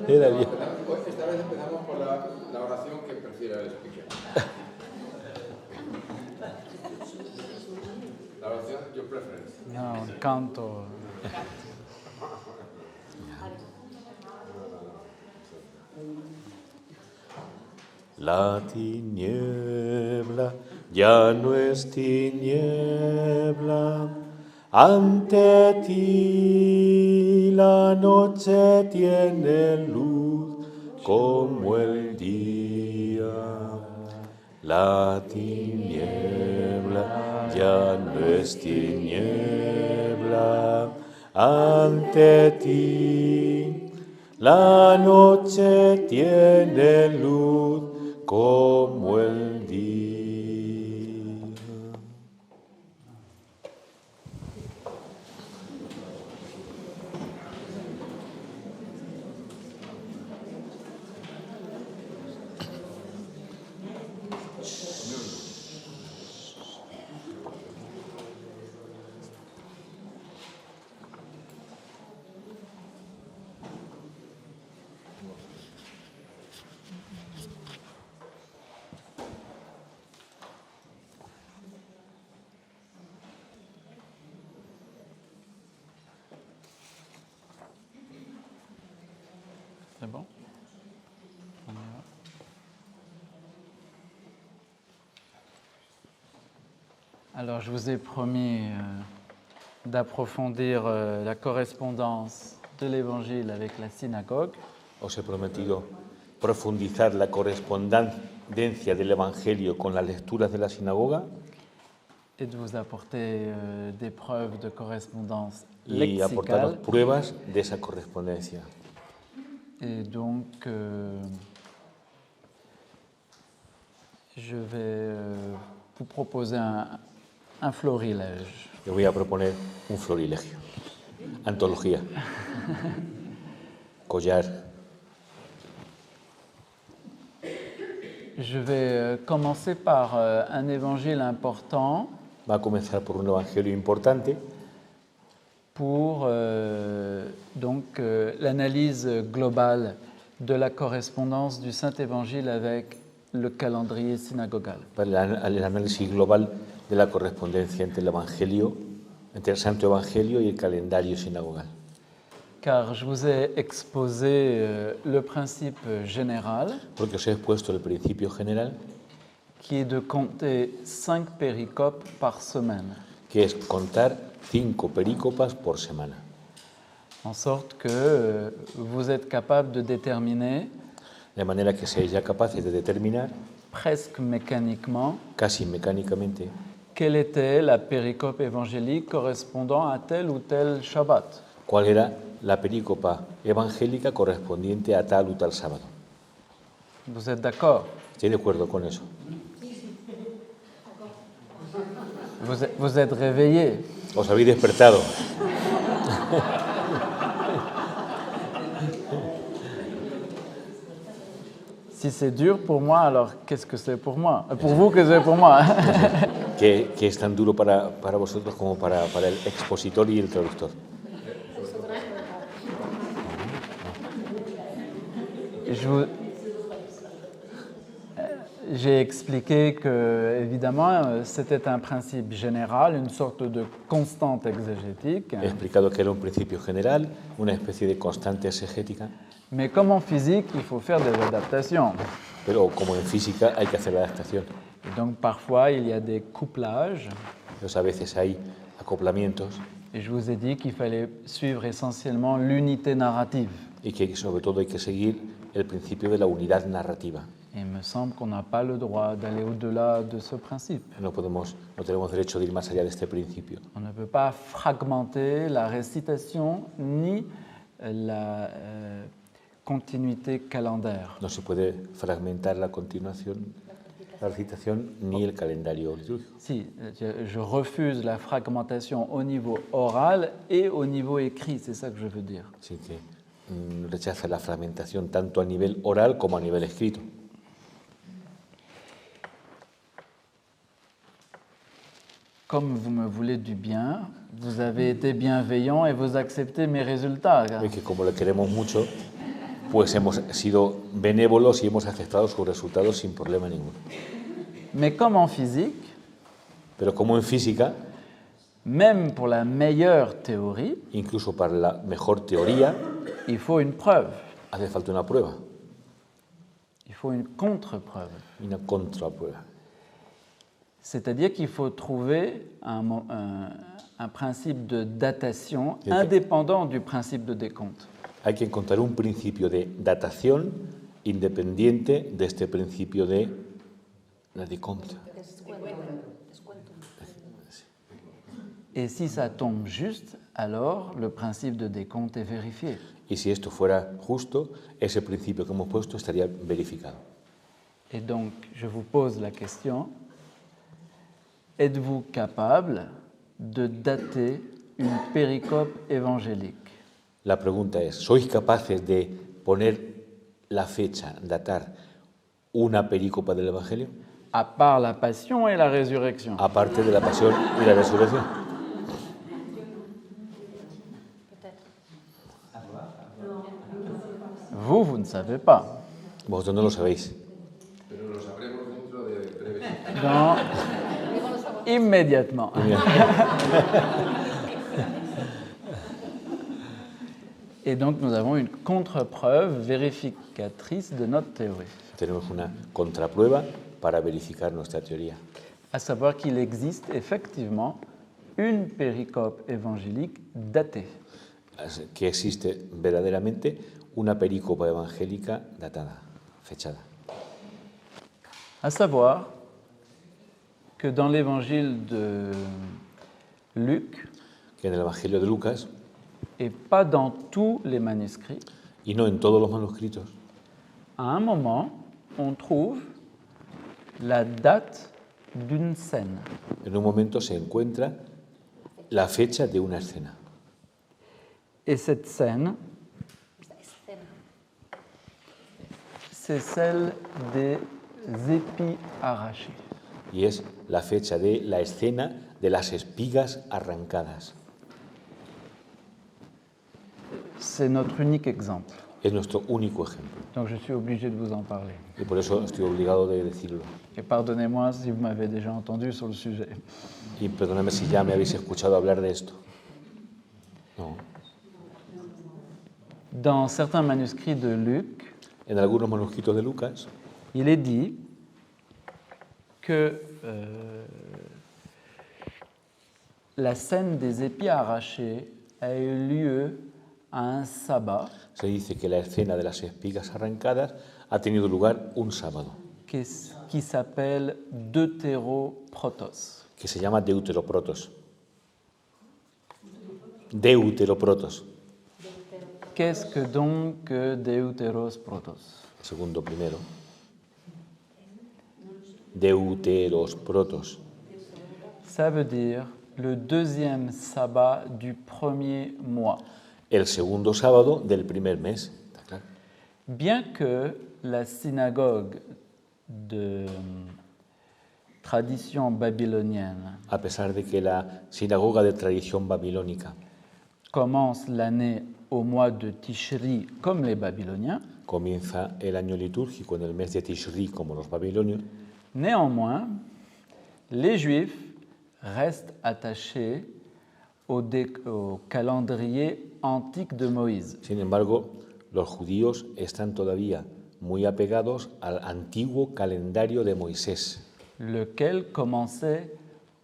Era bien. Esta vez empezamos por la oración que prefiere el speaker. La oración, your preference. No, un canto. La tiniebla ya no es tiniebla, ante ti la noche tiene luz como el día. La tiniebla ya no es tiniebla, ante ti la noche tiene luz como el día. C'est bon? On y va. Alors, je vous ai promis d'approfondir la correspondance de l'Évangile avec la synagogue. Os he prometido profundizar la correspondencia del Evangelio con las lecturas de la sinagoga Et de vous apporter des preuves de correspondance y aportaros lexicale. pruebas de esa correspondencia. Et donc, je vais vous proposer un florilège. Le voy a proponer un florilegio, antología, collar. Je vais commencer par un évangile important Va a comenzar por un evangelio importante pour l'analyse globale de la correspondance du Saint-Évangile avec le calendrier synagogal. para el análisis global de la correspondencia entre el Evangelio, entre el Santo Evangelio y el calendario sinagogal. Car je vous ai exposé le principe général Porque os he expuesto el principio general, qui est de compter 5 péricopes par semaine, que es contar 5 perícopas por semana, en sorte que vous êtes capable de déterminer de manera que seáis ya capaces de determinar, presque mécaniquement, casi mecánicamente, quelle était la péricope évangélique correspondant à tel ou tel Shabbat. cuál era la perícopa evangélica correspondiente a tal o tal sábado. Vous êtes d'accord? Estoy de acuerdo con eso. Vous êtes réveillés? Os habéis despertado. Si c'est dur pour moi, alors qu'est-ce que c'est pour moi? Pour vous, que c'est pour moi? Que es tan duro para vosotros como para el expositor y el traductor. J'ai expliqué que, évidemment, c'était un principe général, une sorte de constante exégétique. He explicado que era un principio general, una especie de constante exegética, Mais comme en physique, il faut faire des adaptations. pero como en física hay que hacer la adaptación. Et donc, parfois, il y a des couplages. Entonces, a veces hay acoplamientos Et je vous ai dit qu'il fallait suivre essentiellement l'unité narrative. y que sobre todo hay que seguir el principio de la unidad narrativa. Et il me semble qu'on n'a pas le droit d'aller au-delà de ce principe. No tenemos derecho de ir más allá de este principio. On ne peut pas fragmenter la récitation ni la continuité calendaire. No se puede fragmentar la continuación, la recitación ni el calendario litúrgico. Si, je refuse la fragmentation au niveau oral et au niveau écrit, c'est ça que je veux dire. Así que rechaza la fragmentación tanto a nivel oral como a nivel escrito. comme vous me voulez du bien, vous avez été bienveillant et vous acceptez mes résultats. Es que como le queremos mucho, pues hemos sido benévolos y hemos aceptado sus resultados sin problema ninguno. Mais comme en physique, Pero como en física, même pour la meilleure théorie, incluso para la mejor teoría, il faut une preuve, hace falta una prueba, il faut une contre-preuve. una contraprueba. C'est-à-dire qu'il faut trouver un principe de datation Et- indépendant du principe de décompte. Hay que encontrar un principio de datación independiente de este principio de la décompte. Et si ça tombe juste, alors le principe de décompte est vérifié. Y si esto fuera justo, ese principio que hemos puesto estaría verificado. Et donc, je vous pose la question, êtes-vous capable de dater une péricope évangélique? La pregunta es, ¿sois capaces de poner la fecha, datar una perícopa del Evangelio, À part la passion et la résurrection. aparte de la pasión y la resurrección? Vous ne savez pas. Vosotros no lo sabéis. Pero lo sabremos dentro de breves. Dans... Immédiatement. Et donc, nous avons une contre-preuve vérificatrice de notre théorie, Tenemos una contraprueba para verificar nuestra teoría. à savoir qu'il existe effectivement une péricope évangélique datée. Que existe verdaderamente una perícopa evangélica datada, fechada. À savoir que dans l'évangile de Luc, Que en el Evangelio de Lucas, et pas dans tous les manuscrits, y no en todos los manuscritos, à un moment, on trouve la date d'une scène. en un momento se encuentra la fecha de una escena. Et cette scène, c'est celle des épis arrachés. Y es la fecha de la escena de las espigas arrancadas. C'est notre unique exemple. Es nuestro único ejemplo. Donc je suis obligé de vous en parler. Y por eso estoy obligado de decirlo. Et pardonnez-moi si vous m'avez déjà entendu sur le sujet. Y perdóname si ya me habéis escuchado hablar de esto. No. Dans certains manuscrits de Luc, En algunos manuscritos de Lucas il est dit que la scène des épis arrachés a eu lieu à un sabbat se dice que la escena de las espigas arrancadas ha tenido lugar un sábado, qui s'appelle Deutéroprotos. que se llama Deuteroprotos. Deuteroprotos, Qu'est-ce que donc Deuterosprotos? segundo primero. Deuterosprotos. Ça veut dire le deuxième sabbat du premier mois. El segundo sábado del primer mes. ¿Está claro? Bien que la synagogue de tradition babylonienne A pesar de que la sinagoga de tradición babilónica commence l'année au mois de Tishri comme les Babyloniens, comienza el año litúrgico en el mes de Tishri como los babilonios, néanmoins, les Juifs restent attachés au calendrier antique de Moïse, sin embargo, los judíos están todavía muy apegados al antiguo calendario de Moisés, lequel commençait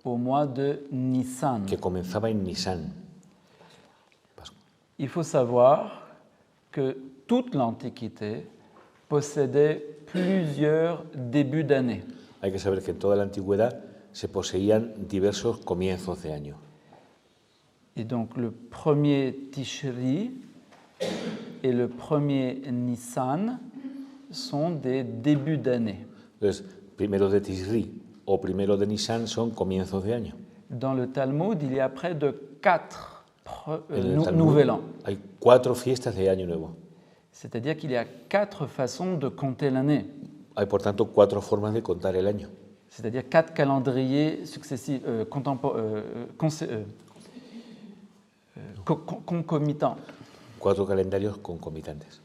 au mois de Nissan. que comenzaba en Nisan. Il faut savoir que toute l'Antiquité possédait plusieurs débuts d'année. Hay que saber que en toda la antigüedad se poseían diversos comienzos de año. Et donc le premier Tishri et le premier Nissan sont des débuts d'année. Entonces, primero de Tishri o primero de Nisan son comienzos de año. Dans le Talmud, il y a près de 4 En el Talmud Nouvel An. hay 4 fiestas de Año Nuevo. C'est-à-dire qu'il y a 4 façons de compter l'année. Hay, por tanto, 4 formas de contar el año. c'est-à-dire 4 calendriers successifs, concomitants. 4 calendarios concomitantes.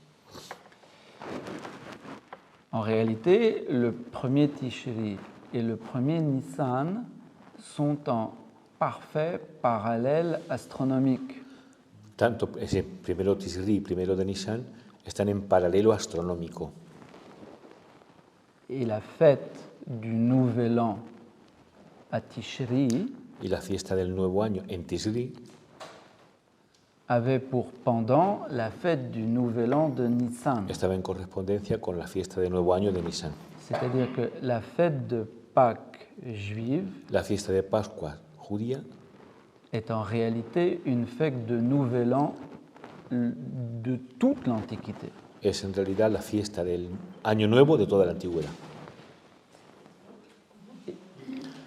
En réalité, le premier Tishri et le premier Nissan sont en parfait parallèle astronomique. Tanto ese primero Tisri y primero de Nisan están en paralelo astronómico. Et la fête du Nouvel An à Tishri Y la fiesta del nuevo año en Tisri avait pour pendant la fête du Nouvel An de Nissan. estaba en correspondencia con la fiesta del nuevo año de Nisan. C'est-à-dire que la fête de Pâques juive La fiesta de Pascua judía est en réalité une fête de Nouvel An de toute l'Antiquité. es en realidad la fiesta del año nuevo de toda la antigüedad.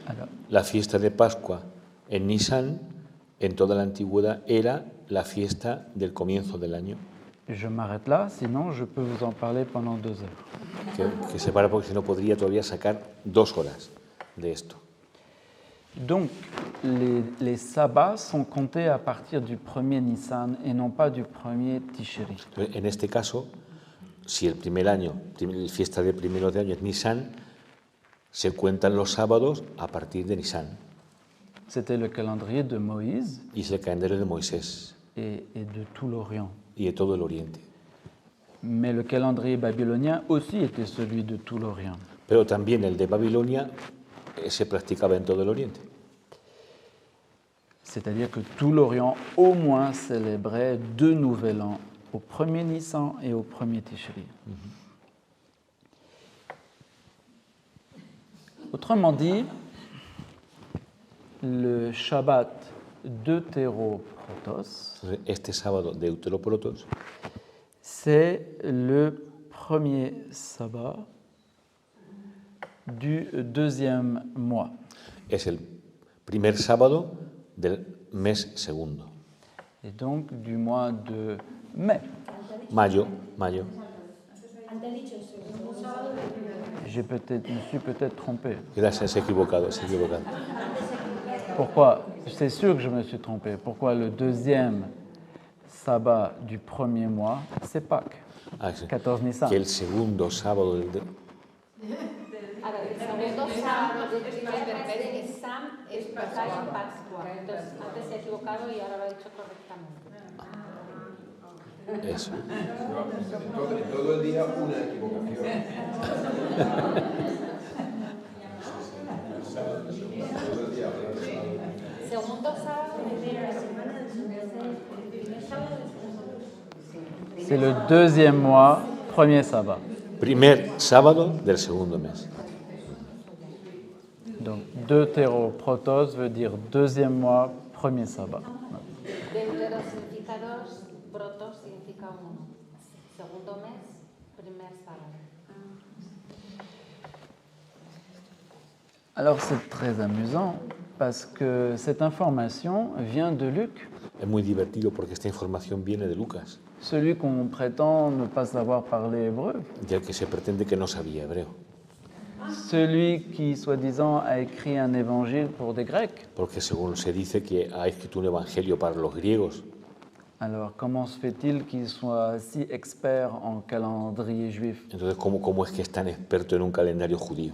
Alors, La fiesta de Pascua en Nisan, en toda la antigüedad, era la fiesta del comienzo del año. je m'arrête là, sinon je peux vous en parler pendant 2 heures. Que se para porque si no podría todavía sacar 2 horas de esto. Donc, les sabbats sont comptés à partir du premier Nissan et non pas du premier Tishri. Entonces, en este caso, si el primer año, la fiesta de primero de año es Nisan, se cuentan los sábados a partir de Nisan. C'était le calendrier de Moïse Y es el calendario de Moisés et de tout l'Orient. y de todo el Oriente. Mais le calendrier babylonien aussi était celui de tout l'Orient. Pero también el de Babilonia se practicaba en todo el Oriente. C'est-à-dire que tout l'Orient au moins célébrait 2 Nouvel An, au premier Nissan et au premier Tishri. Autrement dit, le Shabbat Deutéroprotos, Entonces, este sábado de Deuteroprotos c'est le premier sabbat du 2e mois. es el primer sábado del mes segundo. Et donc du mois de mai. Mayo. Je me suis peut-être trompé. Gracias, se ha equivocado. Pourquoi? C'est sûr que je me suis trompé. Pourquoi le 2e sabbat du 1er mois, c'est Pâques, Ah, sí. 14 Nissan. Que el segundo sábado del... A ver, el segundo sábado del primer mes de Nisan es cae en Pascua. Entonces, antes se ha equivocado y ahora lo ha dicho correctamente. Eso. En todo el día una equivocación. Todo el día Segundo sábado C'est le 2e mois, 1er sabbat. Primer sábado del segundo mes. Donc Deutéroprotos veut dire 2e mois, 1er sabbat. Deutero significa 2, Protos significa 1. Segundo mes, primer sábado. Alors c'est très amusant parce que cette information vient de Luc, Es muy divertido porque esta información viene de Lucas, celui qu'on prétend ne pas savoir parler hébreu, del que se pretende que no sabía hebreo. celui qui soi-disant a écrit un évangile pour des Grecs. Porque según se dice que ha escrito un evangelio para los griegos. Alors comment se fait-il qu'il soit si expert en calendrier juif? Entonces, ¿cómo es que es tan experto en un calendario judío?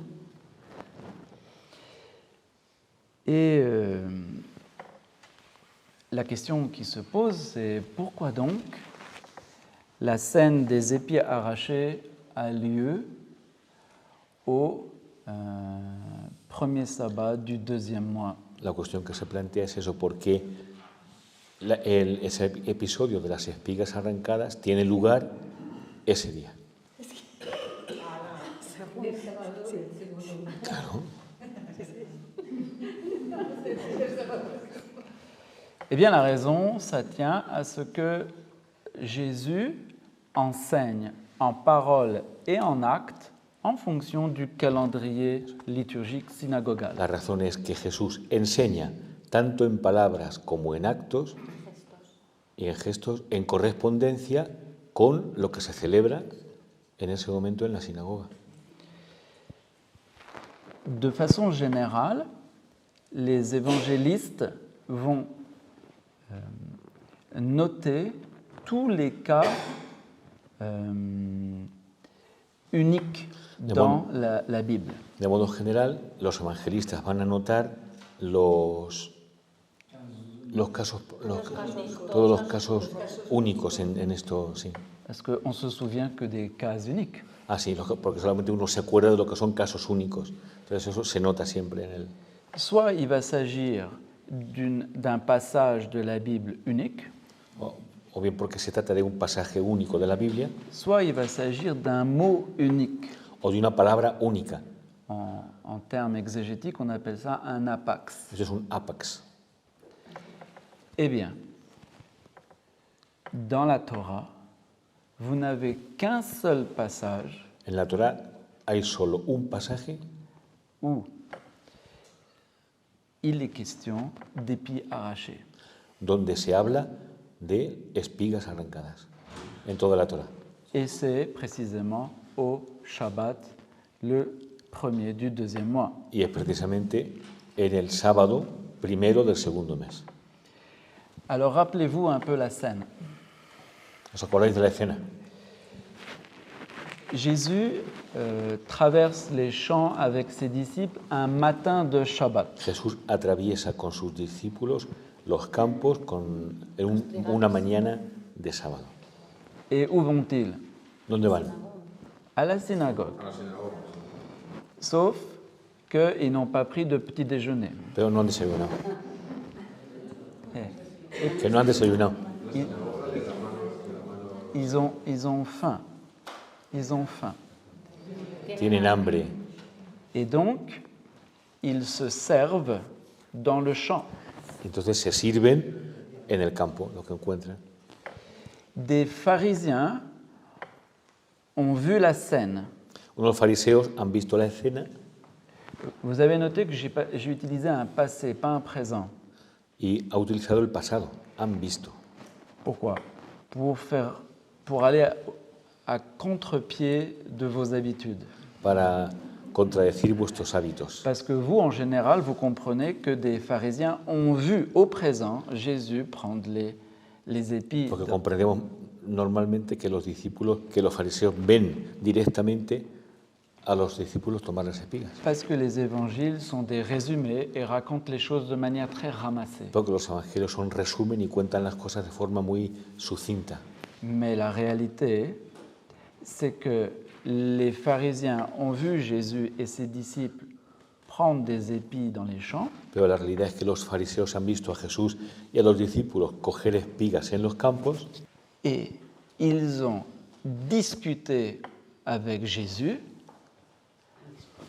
Et la question qui se pose, c'est pourquoi donc la scène des épis arrachés a lieu au premier sabbat du 2e mois? La cuestión que se plantea es eso, ¿por qué ese episodio de las espigas arrancadas tiene lugar ese día? Claro. Eh bien, la raison, ça tient à ce que Jésus enseigne en parole et en acte en fonction du calendrier liturgique synagogal. La razón es que Jesús enseña tanto en palabras como en actos y en gestos en correspondencia con lo que se celebra en ese momento en la sinagoga. de façon générale, les évangélistes vont noter tous les cas uniques dans la Bible. De modo general, los evangelistas van a anotar todos los casos únicos en esto, sí. Parce qu'on ne se souvient que des cas uniques. Ah, sí, porque solamente uno se acuerda de lo que son casos únicos. Entonces eso se nota siempre en el... Soit il va s'agir d'un passage de la Bible unique, O bien porque se trata de un pasaje único de la Biblia, soit il va s'agir d'un mot unique. o de una palabra única. En termes exégétiques, on appelle ça un apax. Eso es un apax. Eh bien, dans la Torah, vous n'avez qu'un seul passage En la Torá hay solo un pasaje où il est question d'épis arrachés. donde se habla de espigas arrancadas, en toda la Torá. Et c'est précisément au Shabbat, le premier du deuxième mois. Y es precisamente en el sábado primero del segundo mes. Alors rappelez-vous un peu la scène. ¿Os acordáis de la escena? Jésus traverse les champs avec ses disciples un matin de Shabbat. Jesús atraviesa con sus discípulos los campos en una mañana de sábado. Et où vont-ils? ¿Dónde van? À la synagogue. Sauf qu'ils n'ont pas pris de petit déjeuner. Pero no han desayunado. Eh, Que no han desayunado. Ils ont faim. Ils ont faim. Tienen hambre. Et donc, ils se servent dans le champ. Entonces se sirven en el campo, lo que encuentran. Des pharisiens ont vu la scène. Unos fariseos han visto la escena Vous avez noté que j'ai utilisé un passé, pas un présent. y ha utilizado el pasado. Han visto. Pourquoi? Pour aller à contre-pied de vos habitudes. Para contradecir vuestros hábitos. Parce que vous, en général, vous comprenez que des pharisiens ont vu au présent Jésus prendre les épis. Porque comprendemos normalmente que los fariseos ven directamente a los discípulos tomar las espigas. Parce que les évangiles sont des résumés et racontent les choses de manière très ramassée. Porque los evangelios son resumen y cuentan las cosas de forma muy sucinta. Mais la réalité, c'est que les pharisiens ont vu Jésus et ses disciples prendre des épis dans les champs. Pero la realidad es que los fariseos han visto a Jesús y a los discípulos coger espigas en los campos Et ils ont discuté avec Jésus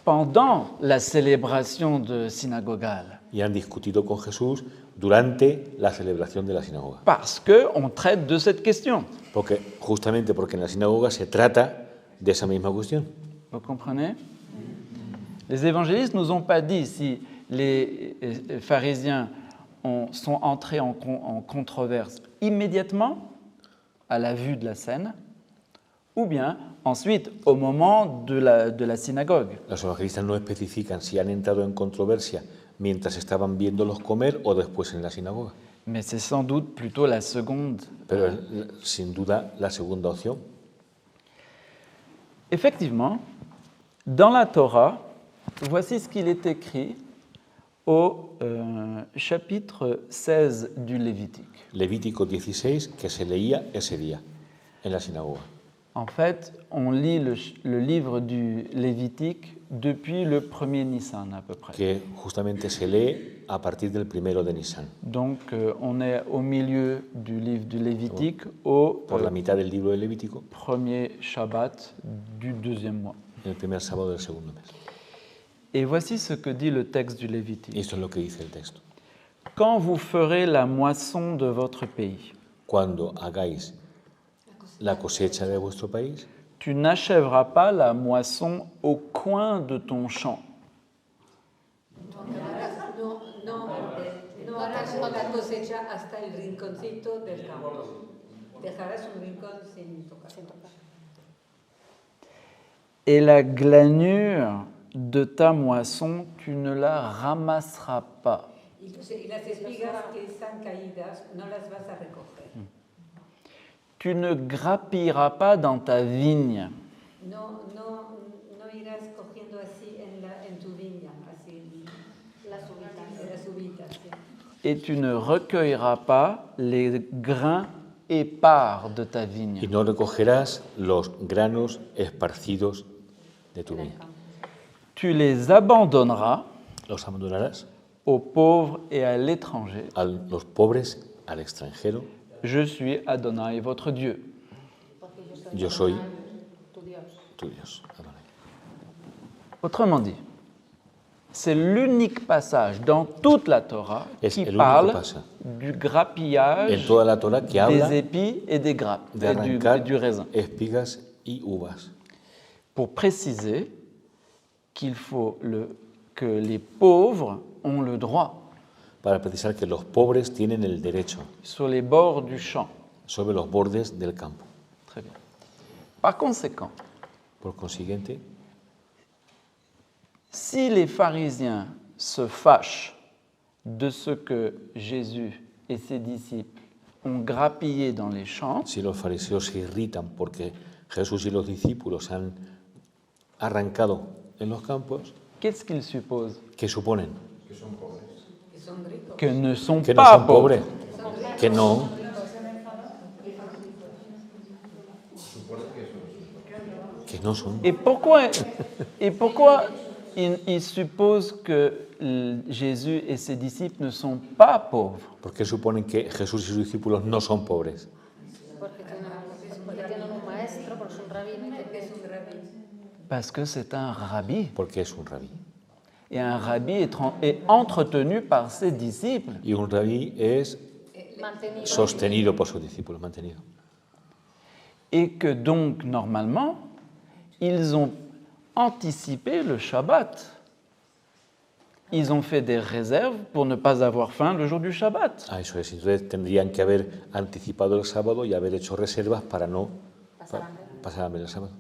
pendant la célébration de synagogale. y han discutido con Jesús durante la celebración de la sinagoga. Parce qu'on traite de cette question. Justamente porque en la sinagoga se trata de esa misma cuestión. Vous comprenez? Les évangélistes ne nous ont pas dit si les pharisiens sont entrés en controverse immédiatement à la vue de la scène, ou bien ensuite au moment de la synagogue. Los evangelistas no especifican si han entrado en controversia mientras estaban viéndolos comer o después en la sinagoga. Mais c'est sans doute plutôt la seconde. Pero sin duda la segunda opción. Effectivement, dans la Torah, voici ce qu'il est écrit au chapitre 16 du Lévitique. Levítico 16, que se leía ese día en la sinagoga. En fait, on lit le livre du Lévitique depuis le premier Nissan à peu près. Que justamente se lee a partir del primero de Nisan. Donc on est au milieu du livre du Lévitique au Por la mitad del libro de Levítico, premier Shabbat du deuxième mois. en el primer sábado del segundo mes. Et voici ce que dit le texte du Y Lévitique. esto es lo que dice el texto. Quand vous ferez la moisson de votre pays, Cuando hagáis la cosecha de vuestro país, tu n'achèveras pas la moisson au coin de ton champ. No harás la cosecha hasta el rinconcito del campo. Dejarás un rincón sin tocar. Et la glanure de ta moisson, tu ne la ramasseras pas. Y las espigas que están caídas no las vas a recoger. Tu ne grappilleras pas dans ta vigne. No irás cogiendo así en tu viña, así Las uvitas. en las uvitas. Sí. Et tu ne recueilleras pas les grains épars de ta vigne. Y no recogerás los granos esparcidos de tu viña. Tu les abandonneras Los abandonarás aux pauvres et à l'étranger. a los pobres, al extranjero. Je suis Adonai, votre Dieu. Yo soy Tu Dios. tu Dios. Adonai. Autrement dit, c'est l'unique passage dans toute la Torah Es qui el único parle pasaje du En grappillage toda la Torah que habla des épis et des grappes, de et du arrancar raisin, espigas y uvas, pour préciser qu'il faut que les pauvres ont le droit para precisar que los pobres tienen el derecho sur les bords du champ. sobre los bordes del campo. Très bien. Par conséquent, Por consiguiente, si les pharisiens se fâchent de ce que Jésus et ses disciples ont grappillé dans les champs, si los fariseos se irritan porque Jesús y los discípulos han arrancado en los campos, qu'est-ce qu'ils supposent? ¿qué suponen? Que son ricos. Que ne sont Que no pas son pauvres. pobres, que no. Que no son. Et pourquoi ils supposent que Jésus et ses disciples ne sont pas pauvres? ¿Por qué suponen que Jesús y sus discípulos no son pobres? Porque tienen un maestro, porque es un rabino y Es un rabí. Parce que c'est un rabbi. Porque es un rabí. Et un rabbi est entretenu par ses disciples. Y un rabí es mantenido. sostenido por sus discípulos, mantenido. Et que donc, normalement, ils ont anticipé le Shabbat. Ils ont fait des réserves pour ne pas avoir faim le jour du Shabbat. Ah, eso es. Entonces tendrían que haber anticipado el sábado y haber hecho reservas para no pasar hambre el sábado.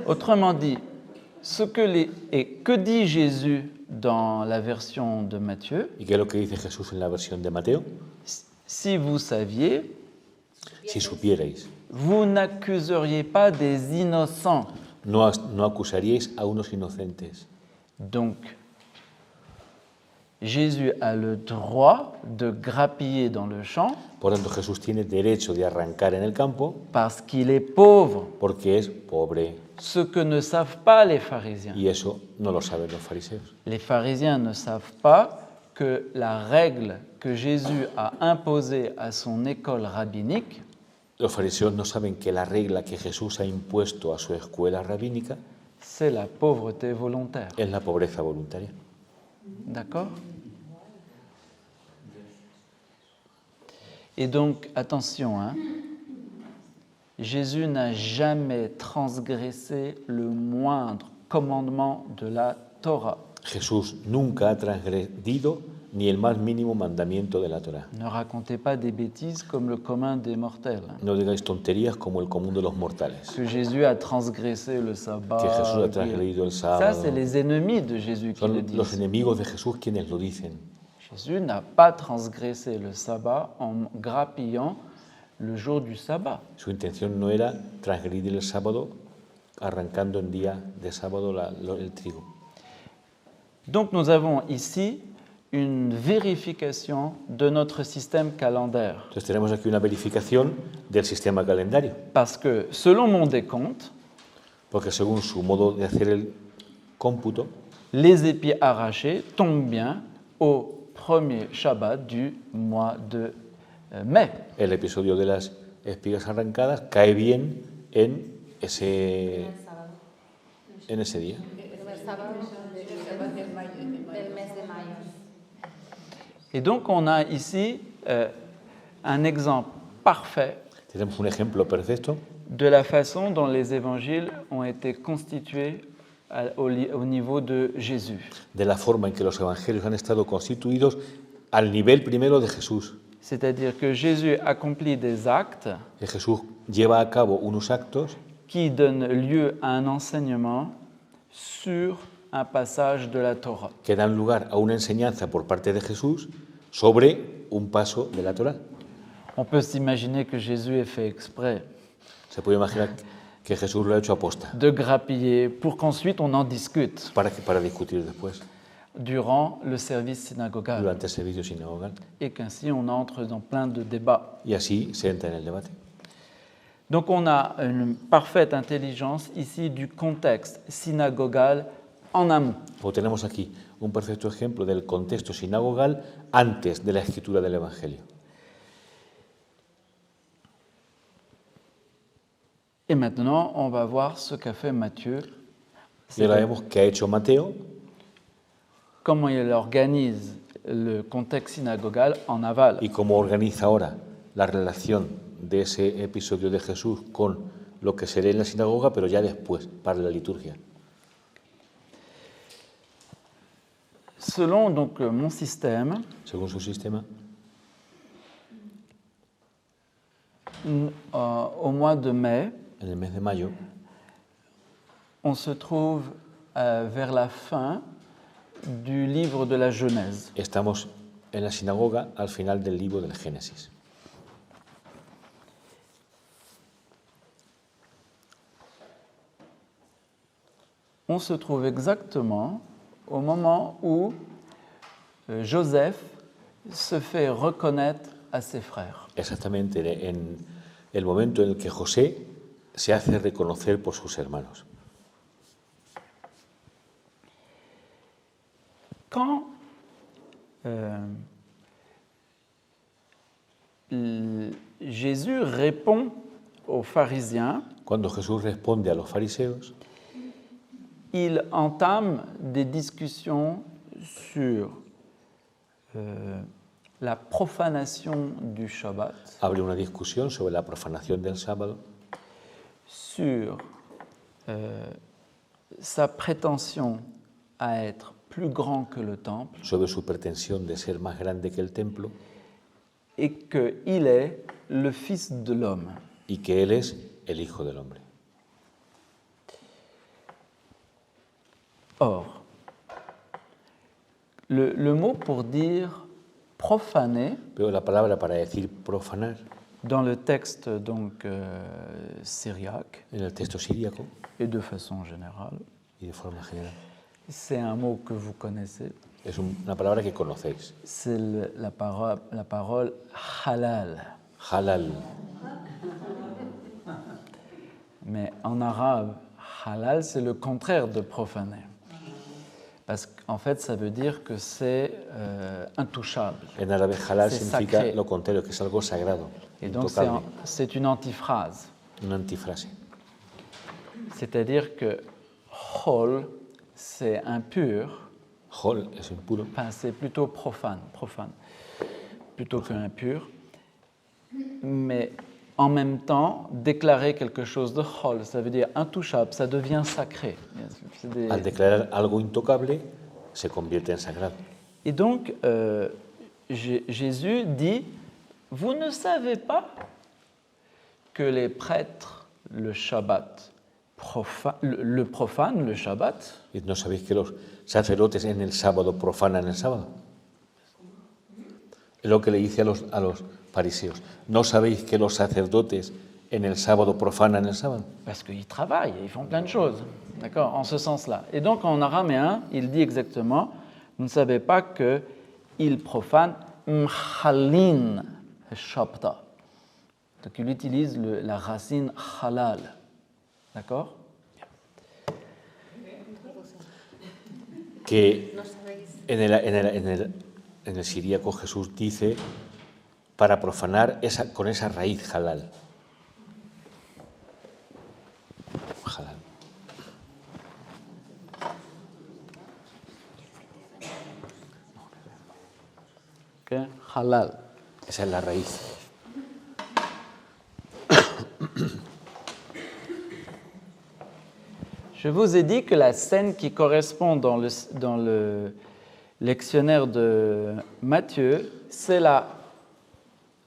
Autrement dit, que dit Jésus dans la version de Matthieu? ¿Y qué es lo que dice Jesús en la versión de Mateo? Si vous saviez, Si supierais, vous n'accuseriez pas des innocents. no acusaríais a unos inocentes. Donc, Jésus a le droit de grappiller dans le champ Por tanto, Jesús tiene derecho de arrancar en el campo parce qu'il est pauvre, porque es pobre. ce que ne savent pas les pharisiens. Y eso no lo saben los fariseos. Les pharisiens ne savent pas que la règle que Jésus a imposée à son école rabbinique, Los fariseos no saben que la regla que Jesús ha impuesto a su escuela rabínica c'est la pauvreté volontaire. es la pobreza voluntaria. D'accord? Et donc, attention, hein, Jésus n'a jamais transgressé le moindre commandement de la Torah. Jesús nunca ha transgredido ni el más mínimo mandamiento de la Torá. Ne racontez pas des bêtises comme le commun des mortels. Hein. No digáis tonterías como el común de los mortales. Que Jésus a transgressé le sabbat. Que Jesús ha que- transgredido el Ça, sábado. c'est les ennemis de Jésus qui le Son los disent. enemigos de Jesús quienes lo dicen. Jésus n'a pas transgressé le sabbat en grappillant le jour du sabbat. Su intención no era transgredir el sábado arrancando en día de sábado el trigo. Donc nous avons ici une vérification de notre système calendaire. Entonces tenemos aquí una verificación del sistema calendario, Parce que selon mon décompte, porque según su modo de hacer el cómputo, les épis arrachés tombent bien au premier Shabbat du mois de mai. el episodio de las espigas arrancadas cae bien en ese día. El primer sábado del mes de mayo. Et donc on a ici un exemple parfait Tenemos un ejemplo perfecto de la façon dont les évangiles ont été constitués au niveau de Jésus. de la forma en que los evangelios han estado constituidos al nivel primero de Jesús. C'est-à-dire que Jésus accomplit des actes Que Jesús lleva a cabo unos actos qui donnent lieu à un enseignement sur un passage de la Torah. que dan lugar a una enseñanza por parte de Jesús sobre un paso de la Torá. On peut s'imaginer que Jésus ait fait exprès Se puede imaginar que Jesús lo ha hecho aposta de grappiller pour qu'ensuite on en discute para discutir después durant le service synagogal durante el servicio sinagogal et qu'ainsi on entre dans plein de débats. y así se entra en el debate. Donc on a une parfaite intelligence ici du contexte synagogal en amont. O tenemos aquí un perfecto ejemplo del contexto sinagogal antes de la escritura del Evangelio. Et maintenant, on va voir ce qu'a fait Matthieu, Y ahora vemos que ha hecho Mateo, comment il organise le contexte synagogal en aval. y cómo organiza ahora la relación de ese episodio de Jesús con lo que se lee en la sinagoga, pero ya después, para la liturgia. Selon donc mon système, Según su sistema, au mois de mai, en el mes de mayo on se trouve vers la fin du livre de la Genèse. estamos en la sinagoga al final del libro del Génesis. On se trouve exactement au moment où Joseph se fait reconnaître à ses frères. Exactamente en el momento en el que José se hace reconocer por sus hermanos. Quand Jésus répond aux pharisiens, Cuando Jesús responde a los fariseos, il entame des discussions sur la profanation du Shabbat, abre una discusión sobre la profanación del sábado, sur sa prétention à être plus grand que le temple sobre su pretensión de ser más grande que el templo et qu'il est le Fils de l'homme. y que Él es el Hijo del Hombre. Or, le mot pour dire profaner, Pero la palabra para decir profanar dans le texte donc syriaque en el texto siríaco et de façon générale, y de forma general c'est un mot que vous connaissez. es una palabra que conocéis. C'est la parole halal. Halal. Mais en arabe, halal, c'est le contraire de profaner. Parce qu'en fait, ça veut dire que c'est intouchable. En árabe halal C'est significa sacré. lo contrario, que es algo sagrado, Et donc, intocable, c'est une antiphrase. una antifrase. C'est-à-dire que hol, c'est impur, Hol es impuro, enfin, c'est plutôt profane, plutôt qu'impur. Mais en même temps, déclarer quelque chose de hol, ça veut dire intouchable, ça devient sacré. C'est des- al declarar algo intocable, se convierte en sagrado. Et donc, Jésus dit, vous ne savez pas que les prêtres, le Shabbat, le profanent, le Shabbat, ¿Y no sabéis que los sacerdotes en el sábado profanan el sábado? Es lo que le dice a los fariseos. ¿No sabéis que los sacerdotes en el sábado profanan el sábado? parce qu'ils travaillent, ils font plein de choses, d'accord, en ce sens-là. Et donc, en araméen, il dit exactement, vous ne savez pas qu'ils profanent mchalin shabta. Donc, il utilise la racine halal, d'accord? Que No sabéis. en el siríaco Jesús dice para profanar con esa raíz halal. Halal. Ok, halal. Esa es la raíz. Je vous ai dit que la scène qui correspond dans le lectionnaire de Matthieu, c'est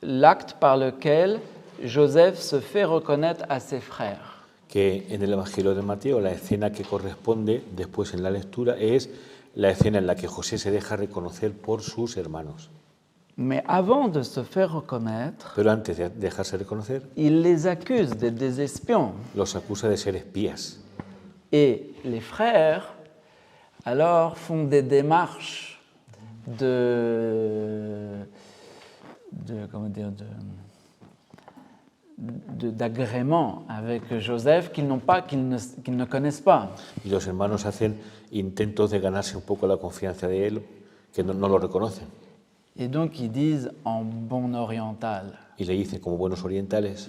l'acte par lequel Joseph se fait reconnaître à ses frères. Que que en el Evangelio de Mateo la escena que corresponde después en la lectura es la escena en la que José se deja reconocer por sus hermanos. Mais avant de se faire reconnaître, Pero antes de dejarse reconocer, il les accuse d'être des espions. los acusa de ser espías. Et les frères, alors, font des démarches d'agrément avec Joseph qu'ils ne connaissent pas. Y los hermanos hacen intentos de ganarse un poco la confianza de él, que no lo reconocen. Et donc ils disent en bon oriental, Y le dicen, como buenos orientales,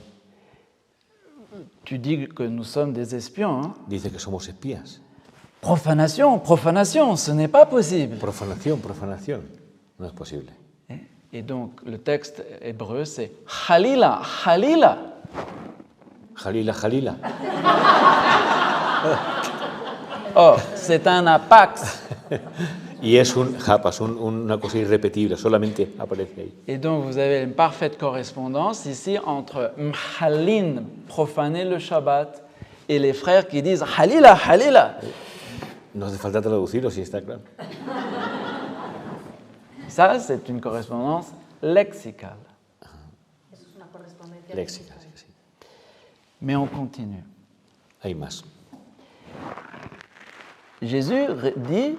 tu dis que nous sommes des espions, hein? dice que somos espías. Profanation, profanation, ce n'est pas possible. Profanación, profanación. No es posible. Et donc le texte hébreu c'est Halila, Halila. Jalila, Jalila. Oh, c'est un apax. Y es un japas, una cosa irrepetible, solamente aparece ahí. Et donc vous avez une parfaite correspondance ici entre Mhalin, profaner le Shabbat, et les frères qui disent Halila, Halila. No hace falta traducirlo, si está claro. Ça, c'est une correspondance lexicale. Eso es una correspondencia. Léxica, sí, sí. Mais on continue. Hay más. Jésus dit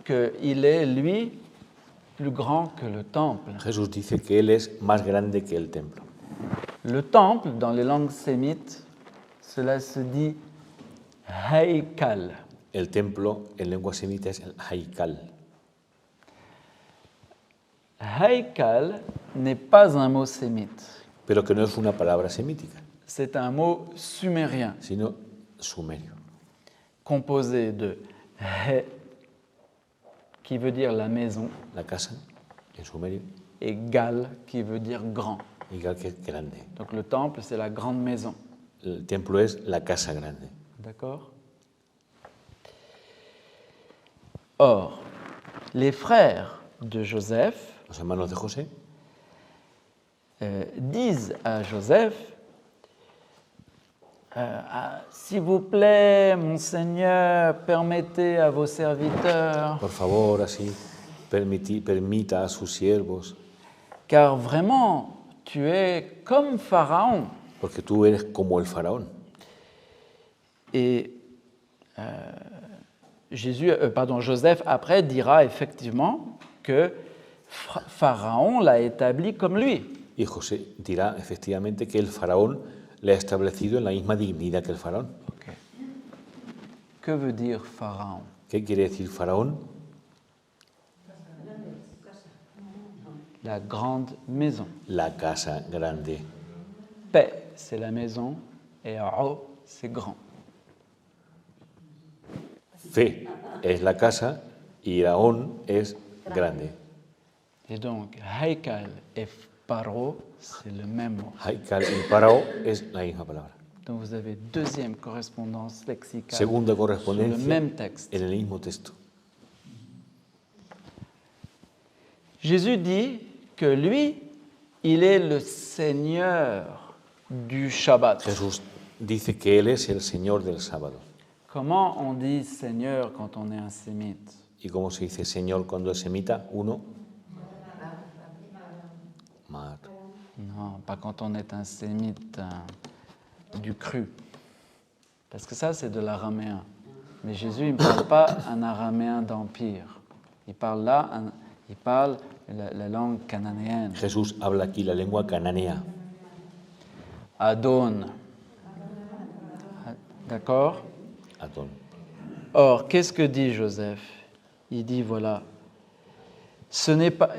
qu'il est, lui, plus grand que le temple. Jesús dice que Él es más grande que el templo. Le temple, dans les langues sémites, cela se dit Haikal. El templo en lengua semita es el Haikal. Haikal n'est pas un mot sémite, Pero que no es una palabra semítica, c'est un mot sumérien, sino sumerio. composé de He, qui veut dire la maison, La casa, en sumerio, et Gal, qui veut dire grand. igual que grande. Donc le temple, c'est la grande maison. El templo es la casa grande. D'accord? Or, les frères de Joseph Los hermanos de José disent à Joseph, s'il vous plaît, mon Seigneur, permettez à vos serviteurs, por favor, así, permita a sus siervos, car vraiment, tu es comme Pharaon. porque tú eres como el faraón. Et Joseph après dira effectivement que Pharaon l'a établi comme lui. Y José dirá efectivamente que el faraón le ha establecido en la misma dignidad que el faraón. Okay. Que veut dire Pharaon? ¿Qué quiere decir faraón? La grande maison. La casa grande. Pe, c'est la maison, et Ro, c'est grand. Fe es la casa y Raón es grande. Et donc, Haikal et Paro, c'est le même mot. Haikal y Parao es la misma palabra. Donc vous avez deuxième correspondance lexicale Segunda sur le correspondencia même texte. en el mismo texto. Jésus dit que lui, il est le Seigneur du Shabbat. Jesús dice que Él es el Señor del sábado. Comment on dit Seigneur quand on est un sémite? ¿Y cómo se dice Señor cuando es semita? Uno. Mar. Non, pas quand on est un sémite du cru. Parce que ça, c'est de l'araméen. Mais Jésus, il ne parle pas un araméen d'empire. Il parle là, il parle la langue cananéenne. Jesús habla aquí la lengua cananea. Adon. D'accord? Adón. Or, qu'est-ce que dit Joseph? Il dit, voilà, ce n'est pas,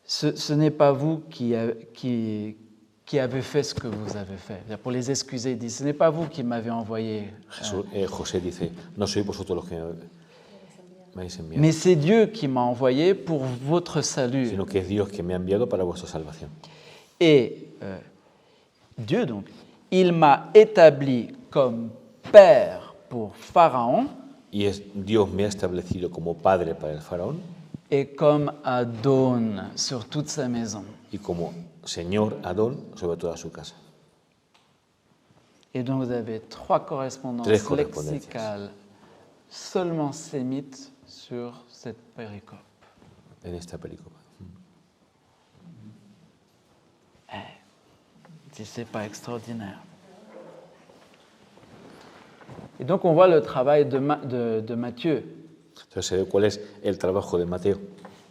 ce n'est pas vous qui avez fait ce que vous avez fait. Pour les excuser, il dit, ce n'est pas vous qui m'avez envoyé. José dice, no sois vosotros los que me habéis enviado, Mais c'est Dieu qui m'a envoyé pour votre salut. sino que es Dios que me ha enviado para vuestra salvación. Et Dieu, donc, il m'a établi comme père pour Pharaon Y es Dios me ha establecido como padre para el faraón et comme Adon sur toute sa maison. y como Señor Adón sobre toda su casa. Et donc vous avez 3 correspondances Tres correspondencias. lexicales seulement sémites sur cette péricope. en esta pericopa. Si ce n'est pas extraordinaire. Et donc on voit le travail de Matthieu, Entonces se ve cuál es el trabajo de Mateo,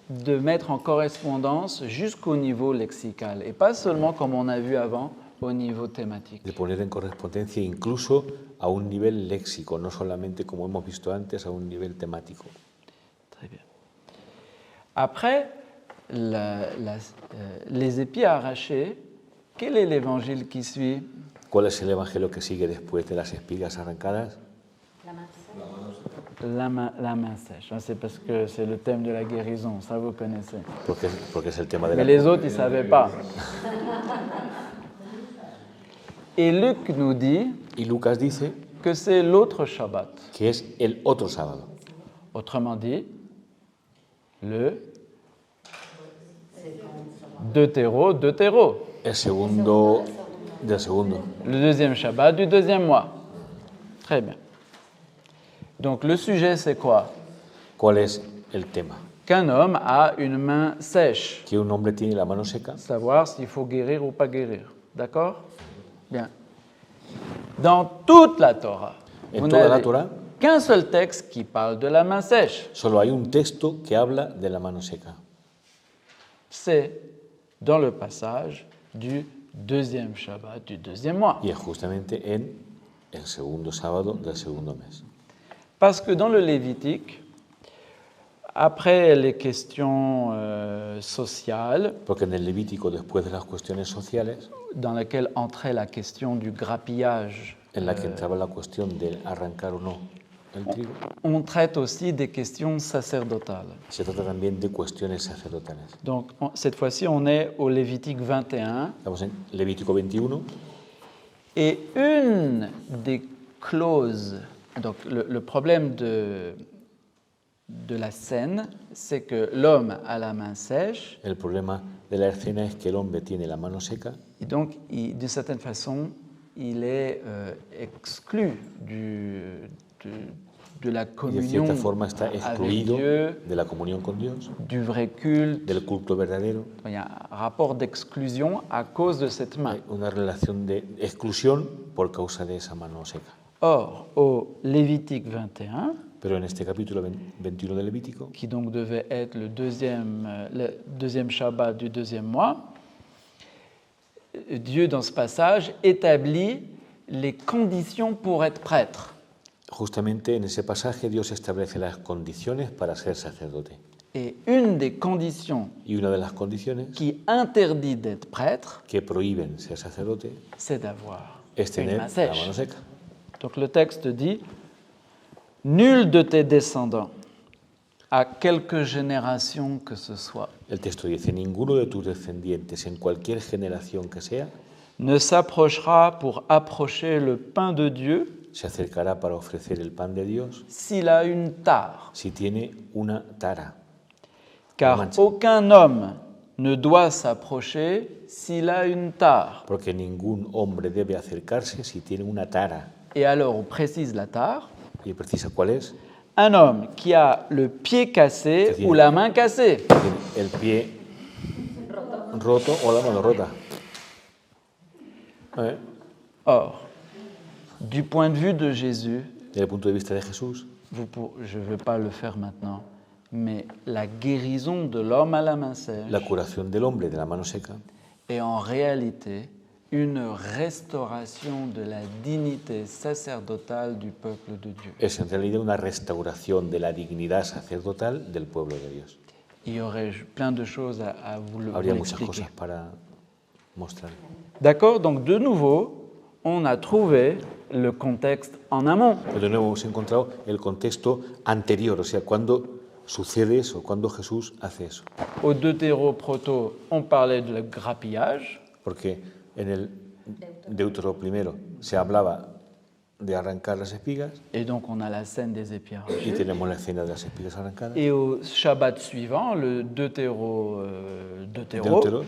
de mettre en correspondance jusqu'au niveau lexical, et pas seulement, comme on a vu avant, au niveau thématique. de poner en correspondencia incluso a un nivel léxico, no solamente, como hemos visto antes, a un nivel temático. Très bien. Après les épis arrachés, quel est l'évangile qui suit? ¿Cuál es el evangelio que sigue después de las espigas arrancadas? La main sèche. C'est parce que c'est le thème de la guérison, ça vous connaissez. Porque es el tema de Mais la... les autres, ils ne savaient pas. Et Luc nous dit Y Lucas dice que c'est l'autre Shabbat. que es el otro sábado. Autrement dit, le Deutéro. El segundo del segundo. Le deuxième Shabbat du deuxième mois. Très bien. Donc le sujet, c'est quoi? ¿Cuál es el tema? Qu'un homme a une main sèche. Que un hombre tiene la mano seca, Savoir s'il faut guérir ou pas guérir. D'accord? Bien. Dans toute la Torah, En vous toda la n'avez Torah, qu'un seul texte qui parle de la main sèche. solo hay un texto que habla de la mano seca. C'est dans le passage du deuxième Shabbat du deuxième mois. Y es justamente en el segundo sábado del segundo mes. Parce que dans le Lévitique, après les questions sociales, Porque en el Levítico, después de las cuestiones sociales, dans lesquelles entrait la question du grappillage, en la que entraba la cuestión de arrancar o no el trigo, on traite aussi des questions sacerdotales. se trata también de cuestiones sacerdotales. Donc cette fois-ci, on est au Lévitique 21. Estamos en Levítico 21, Et une des clauses, donc le problème de la scène, c'est que l'homme a la main sèche, el problema de la escena es que el hombre tiene la mano seca et donc d'une certaine façon, il est exclu de la y de communion cierta forma está avec excluido Dieu, de la comunión con Dios, du vrai culte. del culto verdadero. Il y a un rapport d'exclusion à cause de cette main. Hay una relación de exclusión por causa de esa mano seca. Or, au Lévitique 21, Pero en este capítulo 21 de Levítico, qui donc devait être le deuxième Shabbat du deuxième mois, Dieu, dans ce passage, établit les conditions pour être prêtre. justamente en ese pasaje Dios establece las condiciones para ser sacerdote. Et une des conditions Y una de las condiciones qui interdit d'être prêtre, que prohíben ser sacerdote c'est d'avoir es une tener main la sèche. mano seca. Donc le texte dit « Nul de tes descendants, à quelque génération que ce soit, El texto dice, ninguno de tus descendientes en cualquier generación que sea ne s'approchera pour approcher le pain de Dieu se acercará para ofrecer el pan de Dios s'il a une tare. si tiene una tara. Car mancha. aucun homme ne doit s'approcher s'il a une tare. Porque ningún hombre debe acercarse si tiene una tara. Et alors, on précise la tare. Y precisa cuál es. Un homme qui a le pied cassé C'est-à-dire- ou la main cassée. Tiene el pie roto o la mano rota. Or, du point de vue de Jésus, Desde el punto de vista de Jesús, je ne vais pas le faire maintenant, mais la guérison de l'homme à la main sèche la curación del hombre de la mano seca est en réalité une restauration de la dignité sacerdotale du peuple de Dieu. es en realidad una restauración de la dignidad sacerdotal del pueblo de Dios. Il y aurait plein de choses à vous Habría muchas l'expliquer. cosas para mostrar. D'accord, donc de nouveau, on a trouvé le contexte en amont. Pero de nuevo hemos encontrado el contexto anterior, o sea, cuando sucede eso, cuando Jesús hace eso. Au Deutéro-Proto, on parlait de grappillage. Porque en el Deutero primero se hablaba de arrancar las espigas Et donc, on a la scène des épis y arrachés. tenemos la escena de las espigas arrancadas, Et au Shabbat suivant, le Deutéro, Deuteros,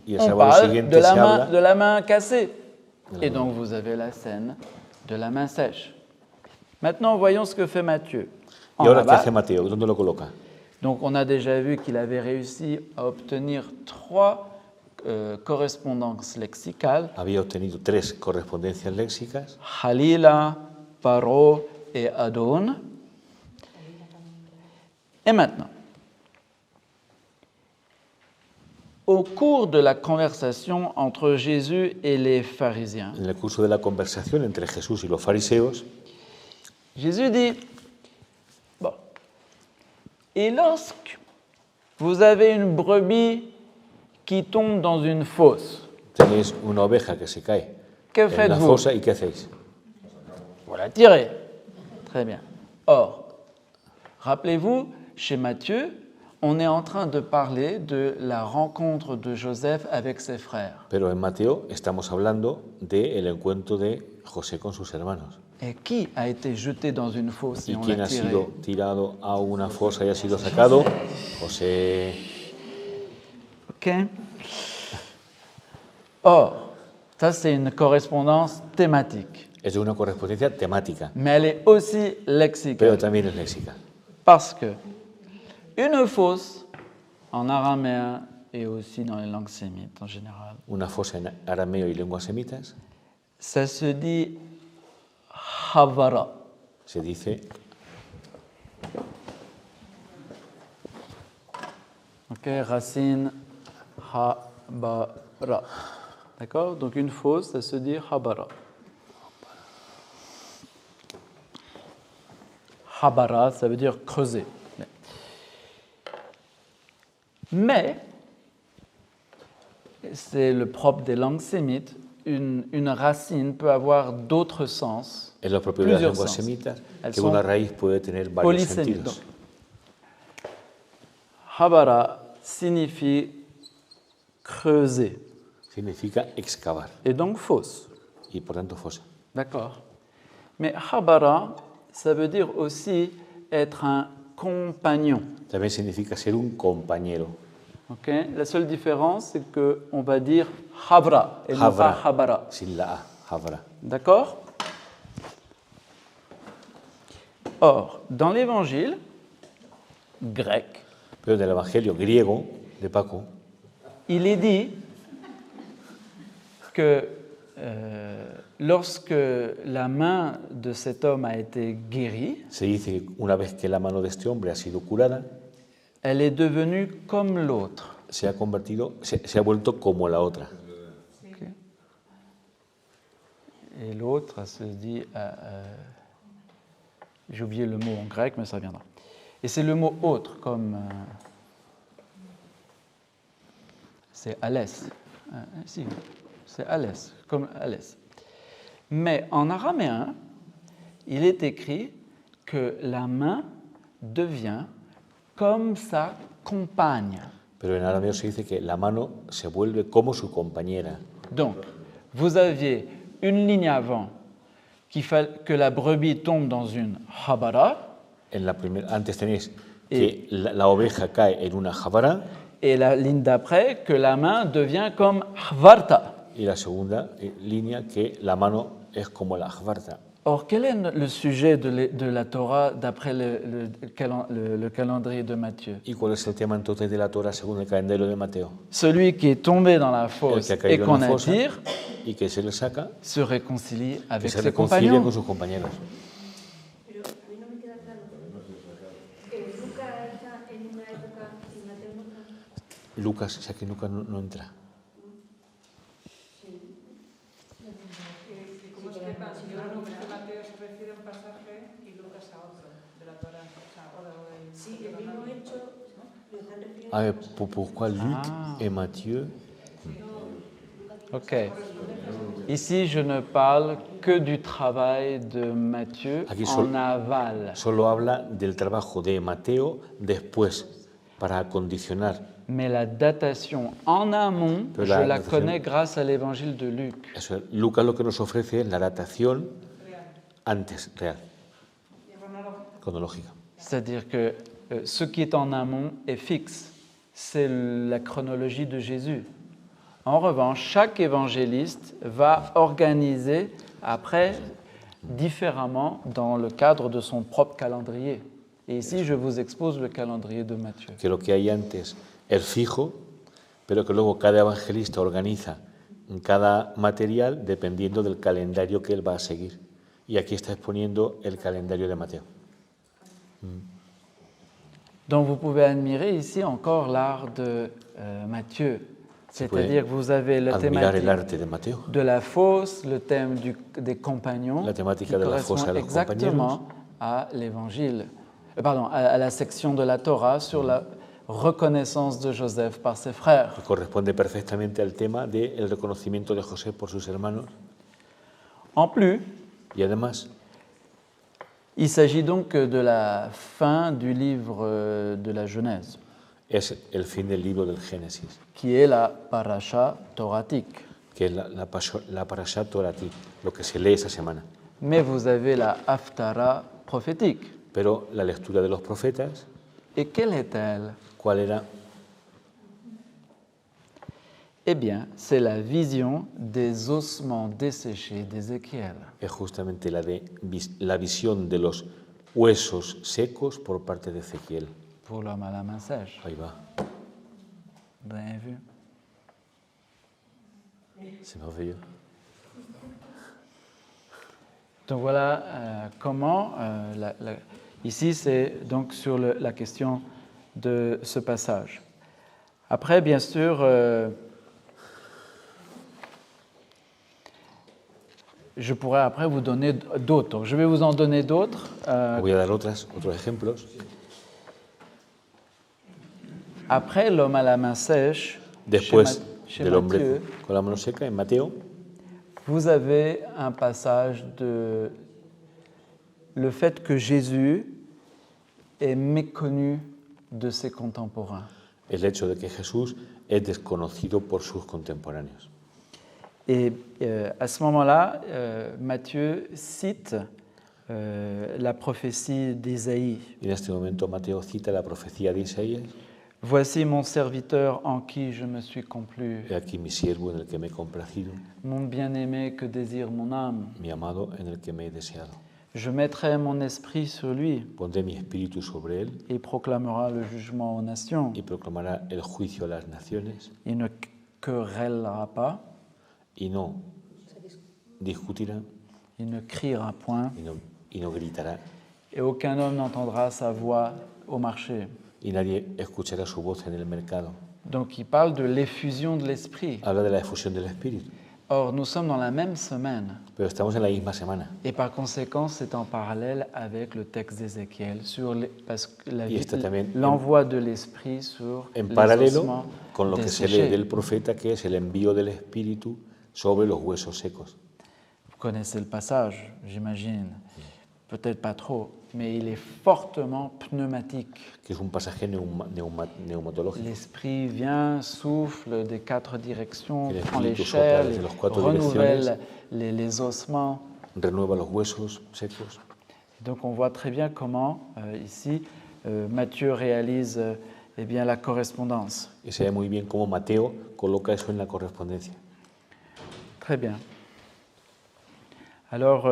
y el on sábado parle siguiente de se la, habla de la main cassée. Et donc vous avez la scène de la main sèche. Maintenant, voyons ce que fait Matthieu. ¿Y En ahora qué Rabat, hace Mateo? ¿Dónde lo coloca? donc on a déjà vu qu'il avait réussi à obtenir 3 correspondances lexicales, Había obtenido 3 correspondencias léxicas, Halila, Paro et Adon. Et maintenant, au cours de la conversation entre Jésus et les pharisiens, en el curso de la conversación entre Jesús y los fariseos, Jésus dit, bon, et lorsque vous avez une brebis qui tombe dans une fosse, tenéis una oveja que se cae que en la faites-vous? fosa y ¿qué hacéis? Vous la tirez. Très bien. Or, rappelez-vous, chez Matthieu, on est en train de parler de la rencontre de Joseph avec ses frères. Pero en Mateo estamos hablando del encuentro de José con sus hermanos. Et qui a été jeté dans une fosse et ¿Y on quién l'a ha tiré? sido tirado a una fosa y ha sido sacado? José. Ok. Or, ça c'est une correspondance thématique, Es de una correspondencia temática, mais elle est aussi pero lexicale. también es léxica. Parce que une fosse, en araméen et aussi dans les langues sémites en général, Una fosa en arameo y lenguas semitas ça se dit havara. se dice Ok, racine habara. D'accord? Donc une fosse, ça se dit habara. Habara, ça veut dire creuser. Mais, c'est le propre des langues sémites, une racine peut avoir d'autres sens, es lo propio de las plusieurs lenguas sens. semitas, Elles que sont una raíz puede tener varios polysémiques. sentidos. Donc, habara signifie creuser, Significa excavar et donc fosse. y por tanto fosa. D'accord. Mais habara, ça veut dire aussi être un compagnon. También significa ser un compañero. Ok. La seule différence, c'est qu'on va dire havra et non pas habara. Sin la A, havra. D'accord? Or, dans l'évangile grec, Pero en el Evangelio griego de Paco il est dit que lorsque la main de cet homme a été guérie, se dice que una vez que la mano de este hombre ha sido curada, elle est devenue comme l'autre. se ha convertido, se ha vuelto como la otra. Ok. Et l'autre se dit, j'ai oublié le mot en grec, mais ça viendra. Et c'est le mot autre, comme c'est alès. Si, c'est alès, comme alès. Mais en araméen, il est écrit que la main devient comme sa compagne. Pero en arameo se dice que la mano se vuelve como su compañera. Donc, vous aviez une ligne avant que la brebis tombe dans une habara, En la antes tenéis que la oveja cae en una javara et la ligne d'après que la main devient comme hvarta. y la segunda línea que la mano es como la jvarta. Or, quel est le sujet de la Torah d'après le calendrier de Matthieu? ¿Y cuál es el tema entonces de la Torah según el calendario de Mateo? Celui qui est tombé dans la El fosse que ha et caído en qu'on la fosa attire y que se le saca, se réconcilie que avec se ses reconcilia compagnons. con sus compañeros. Pero a mí no me queda claro. Lucas está en una época y Mateo en otra. Lucas, o sea que Lucas no entra. ¿Cómo es que Mateo se refiere a un pasaje y Lucas a otro de la Torah? Sí, el mismo hecho lo están refiriendo. Ah, pourquoi Luc Ah. et Matthieu? Ok. Ici, je ne parle que du travail de Matthieu Aquí en aval. Solo habla del trabajo de Mateo después para acondicionar. Mais la datation en amont, Pero je la la datation- connais grâce à l'évangile de Luc. Eso, Lucas lo que nos ofrece es la datación antes, real, cronológica. C'est-à-dire que ce qui est en amont est fixe. C'est la chronologie de Jésus. En revanche, chaque évangéliste va organiser après différemment dans le cadre de son propre calendrier. Et ici, je vous expose le calendrier de Matthieu. Que lo que hay antes es fijo, pero que luego cada evangelista organiza cada material dependiendo del calendario que él va a seguir. Y aquí está exponiendo el calendario de Mateo. Donc vous pouvez admirer ici encore l'art de Matthieu. C'est-à-dire que vous avez la Admirar el thématique arte de Mateo, de la fosse, le thème des compagnons, La qui thématique de la correspond fosse et los exactement à l'évangile, à la section de la Torah sur la reconnaissance de Joseph par ses frères. que corresponde perfectamente al tema del reconocimiento de José por sus hermanos. En plus, Y además, il s'agit donc de la fin du livre de la Genèse, es el fin del libro del Génesis, qui est la parasha toratique. que es la parashat Torati, lo que se lee esa semana. Mais vous avez la Haftara prophétique. Pero la lectura de los profetas, Et quelle est-elle? ¿cuál era? Eh bien, c'est la vision des ossements desséchés d'Ézéchiel. Es justamente la visión de los huesos secos por parte de Ezequiel. Pour l'homme à la main sèche. Ahí va, Vous avez vu? se me hace yo. Donc voilà comment, ici c'est donc sur la question de ce passage. Après, bien sûr, je pourrais après vous donner d'autres. Donc je vais vous en donner d'autres. Voy a dar otros ejemplos. Après l'homme à la main sèche, Después chez del hombre Matthieu, con la mano seca, en Mateo, vous avez un passage de le fait que Jésus est méconnu de ses contemporains. el hecho de que Jesús es desconocido por sus contemporáneos. Et à ce moment-là, Matthieu cite la prophétie d'Ésaïe. Y en este momento Mateo cita la profecía de Isaías: Voici mon serviteur en qui je me suis complu, He aquí mi siervo en el que me he complacido, mon bien-aimé que désire mon âme. mi amado en el que me he deseado. Je mettrai mon esprit sur lui Pondré mi espíritu sobre él et il proclamera le jugement aux nations. y proclamará el juicio a las naciones, Il ne querellera pas, y no discutirá il ne criera point, y no gritará, et aucun homme n'entendra sa voix au marché. y nadie escuchará su voz en el mercado. Donc il parle de l'effusion de l'esprit. Habla de la efusión del espíritu, Or, nous sommes dans la même semaine. pero estamos en la misma semana. Et par conséquent, c'est en parallèle avec le texte d'Ézéchiel, parce que Y está también l'envoi de l'esprit sur en les paralelo ossements con lo que se desséchés. lee del profeta, que es el envío del espíritu sobre los huesos secos. Vous connaissez le passage, j'imagine. Peut-être pas trop, mais il est fortement pneumatique. Que es un pasaje neumatológico. L'esprit vient, souffle des quatre directions, El prend les espíritu chairs, sopla desde los cuatro renouvelle les ossements. Renueva los huesos secos. Donc on voit très bien comment, ici, Matthieu réalise eh bien, la correspondance. Y se ve muy bien cómo Mateo coloca eso en la correspondencia. Très bien. Alors,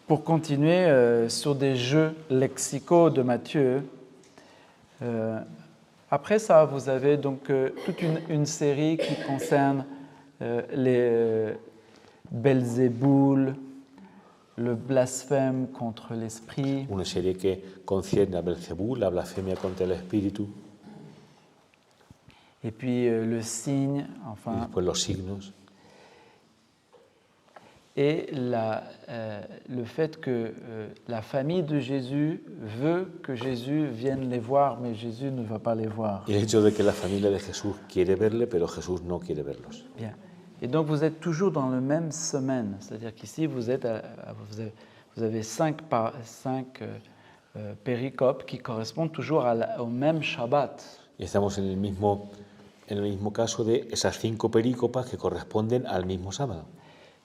pour continuer sur des jeux lexicaux de Matthieu, après ça, vous avez donc toute une série qui concerne les Belzéboul, le blasphème contre l'esprit, Una serie que concierne a Belcebú, la blasfemia contra el espíritu, et puis le signe, y enfin, después los signos, et le fait que la famille de Jésus veut que Jésus vienne les voir, mais Jésus ne va pas les voir. y el hecho de que la familia de Jesús quiere verle, pero Jesús no quiere verlos. Bien. Et donc vous êtes toujours dans la même semaine, c'est-à-dire qu'ici vous avez cinq péricopes qui correspondent toujours au même Shabbat. Y estamos en el mismo caso de esas 5 perícopas que corresponden al mismo sábado.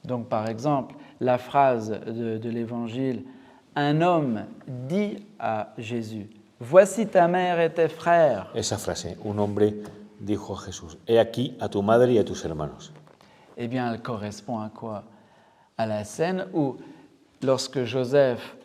Donc par exemple, la phrase de l'Évangile, un homme dit à Jésus, voici ta mère et tes frères. Esa frase, un hombre dijo a Jesús, he aquí a tu madre y a tus hermanos. Eh bien, elle correspond à quoi? À la scène où, lorsque Joseph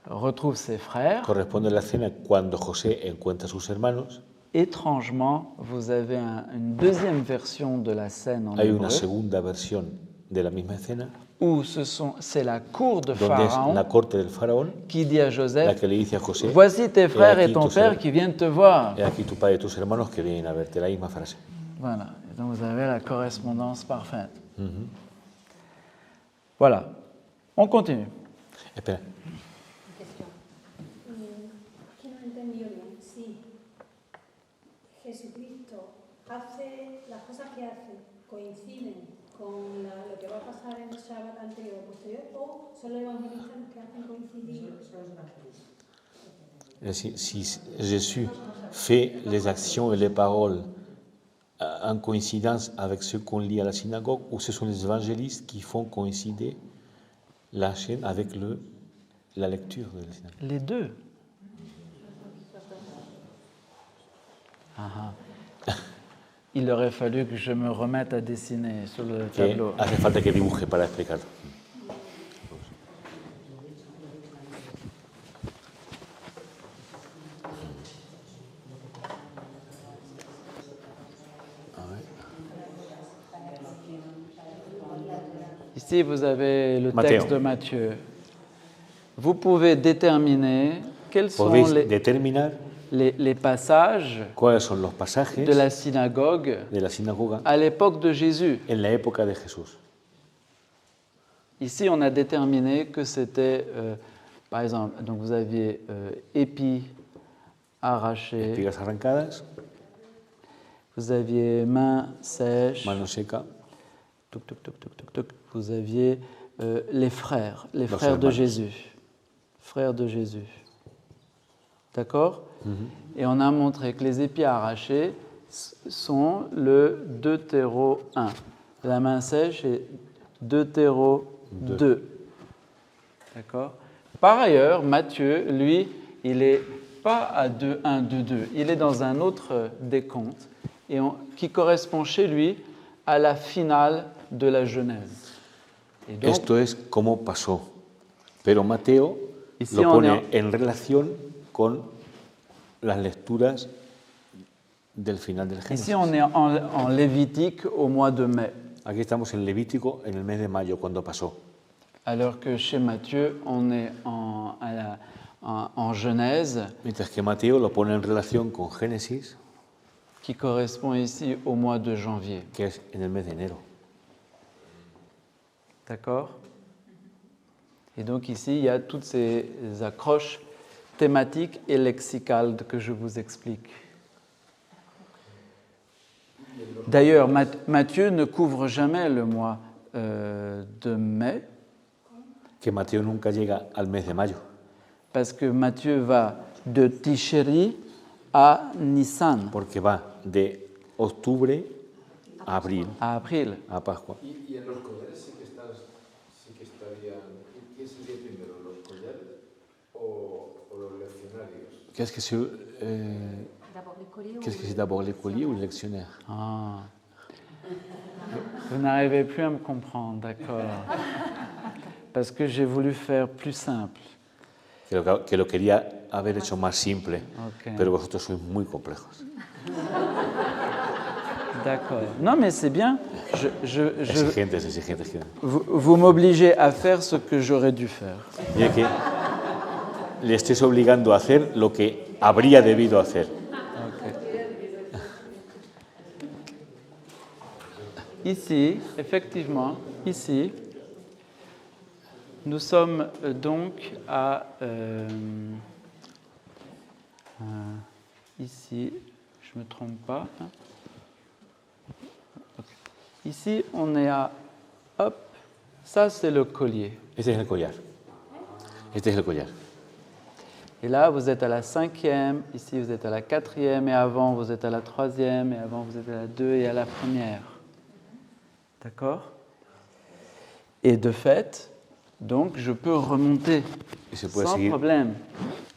retrouve ses frères, Corresponde a la escena cuando José encuentra a sus hermanos. étrangement, vous avez une deuxième version de la scène en Hay una hébreu, segunda versión de la misma escena, où c'est la cour de donde es Pharaon la corte del faraón, qui dit à la Joseph, que le dice a José, voici tes frères et aquí ton tus père her- qui viennent te voir. he aquí tu padre y tus hermanos que vienen a verte, la misma frase. Voilà, et donc vous avez la correspondance parfaite. Voilà, on continue. Espera, Cuestión. Que no he entendido bien. Si Jesucristo hace, las cosas que hace coinciden con lo que va a pasar en el Shabbat anterior o posterior, o son los evangelistas los que hacen coincidir. es decir, si Jésus fait les actions et les paroles en coïncidence avec ce qu'on lit à la synagogue, ou ce sont les évangélistes qui font coïncider la chaîne avec la lecture de la synagogue. Les deux. Ah, ah. Il aurait fallu que je me remette à dessiner sur le Que tableau. hace falta que dibuje para explicarlo. Ici, vous avez le Matteo. texte de Matthieu. Vous pouvez déterminer quels sont Podéis determinar les passages cuáles son los pasajes de la synagogue de la sinagoga à l'époque de Jésus. en la época de Jesús. Ici, on a déterminé que c'était, par exemple, donc vous aviez épis arrachés, Espigas arrancadas, vous aviez mains sèches, mano seca, tuc, tuc, tuc, tuc, tuc, tuc. Vous aviez les frères de hermanos. Jésus. Frères de Jésus. D'accord? Et on a montré que les épis arrachés sont le deutéro 1. La main sèche est deutéro 2. D'accord? Par ailleurs, Matthieu, lui, il n'est pas à 2, 1, 2, 2. Il est dans un autre décompte qui correspond chez lui à la finale de la Genèse. Et donc, esto es como pasó. Pero Mateo Ici, lo on pone est en relación con las lecturas del final del Génesis. ici, on est en Lévitique au mois de mai, Aquí estamos en Levítico en el mes de mayo, cuando pasó. alors que chez Matthieu, on est en Genèse, Mientras que Mateo lo pone en relación con Génesis, qui correspond ici au mois de janvier. que es en el mes de enero. D'accord? Et donc ici, il y a toutes ces accroches thématiques et lexicales que je vous explique. D'ailleurs, Matthieu ne couvre jamais le mois de mai, Que Mateo nunca llega al mes de mayo, parce que Matthieu va de Tishri à Nissan, porque va de octubre a abril, à April. a Pascua. Y en los collares sí que estarían. ¿Quién sería primero, los collares o los leccionarios? Qu'est-ce que c'est d'abord les colliers ou les lectionnaires? Ah. Vous n'arrivez plus à me comprendre, d'accord. Parce que j'ai voulu faire plus simple. Que lo quería haber hecho más simple, Ok. pero vosotros sois muy complejos. D'accord. Non, mais c'est bien. Exigentes. Vous m'obligez à faire ce que j'aurais dû faire. Y es que le estés obligando a hacer lo que habría debido hacer. Ok. Ici, effectivement, ici, nous sommes donc à... ici, je ne me trompe pas. Hein. Ok. Ici, on est à... Hop, ça c'est le collier. Este es el collar. Este es el collar. Et là, vous êtes à la 5e, ici vous êtes à la 4e, et avant vous êtes à la 3e, et avant vous êtes à la 2 et à la 1er. D'accord? Et de fait, donc je peux remonter Et se puede sans seguir. problème.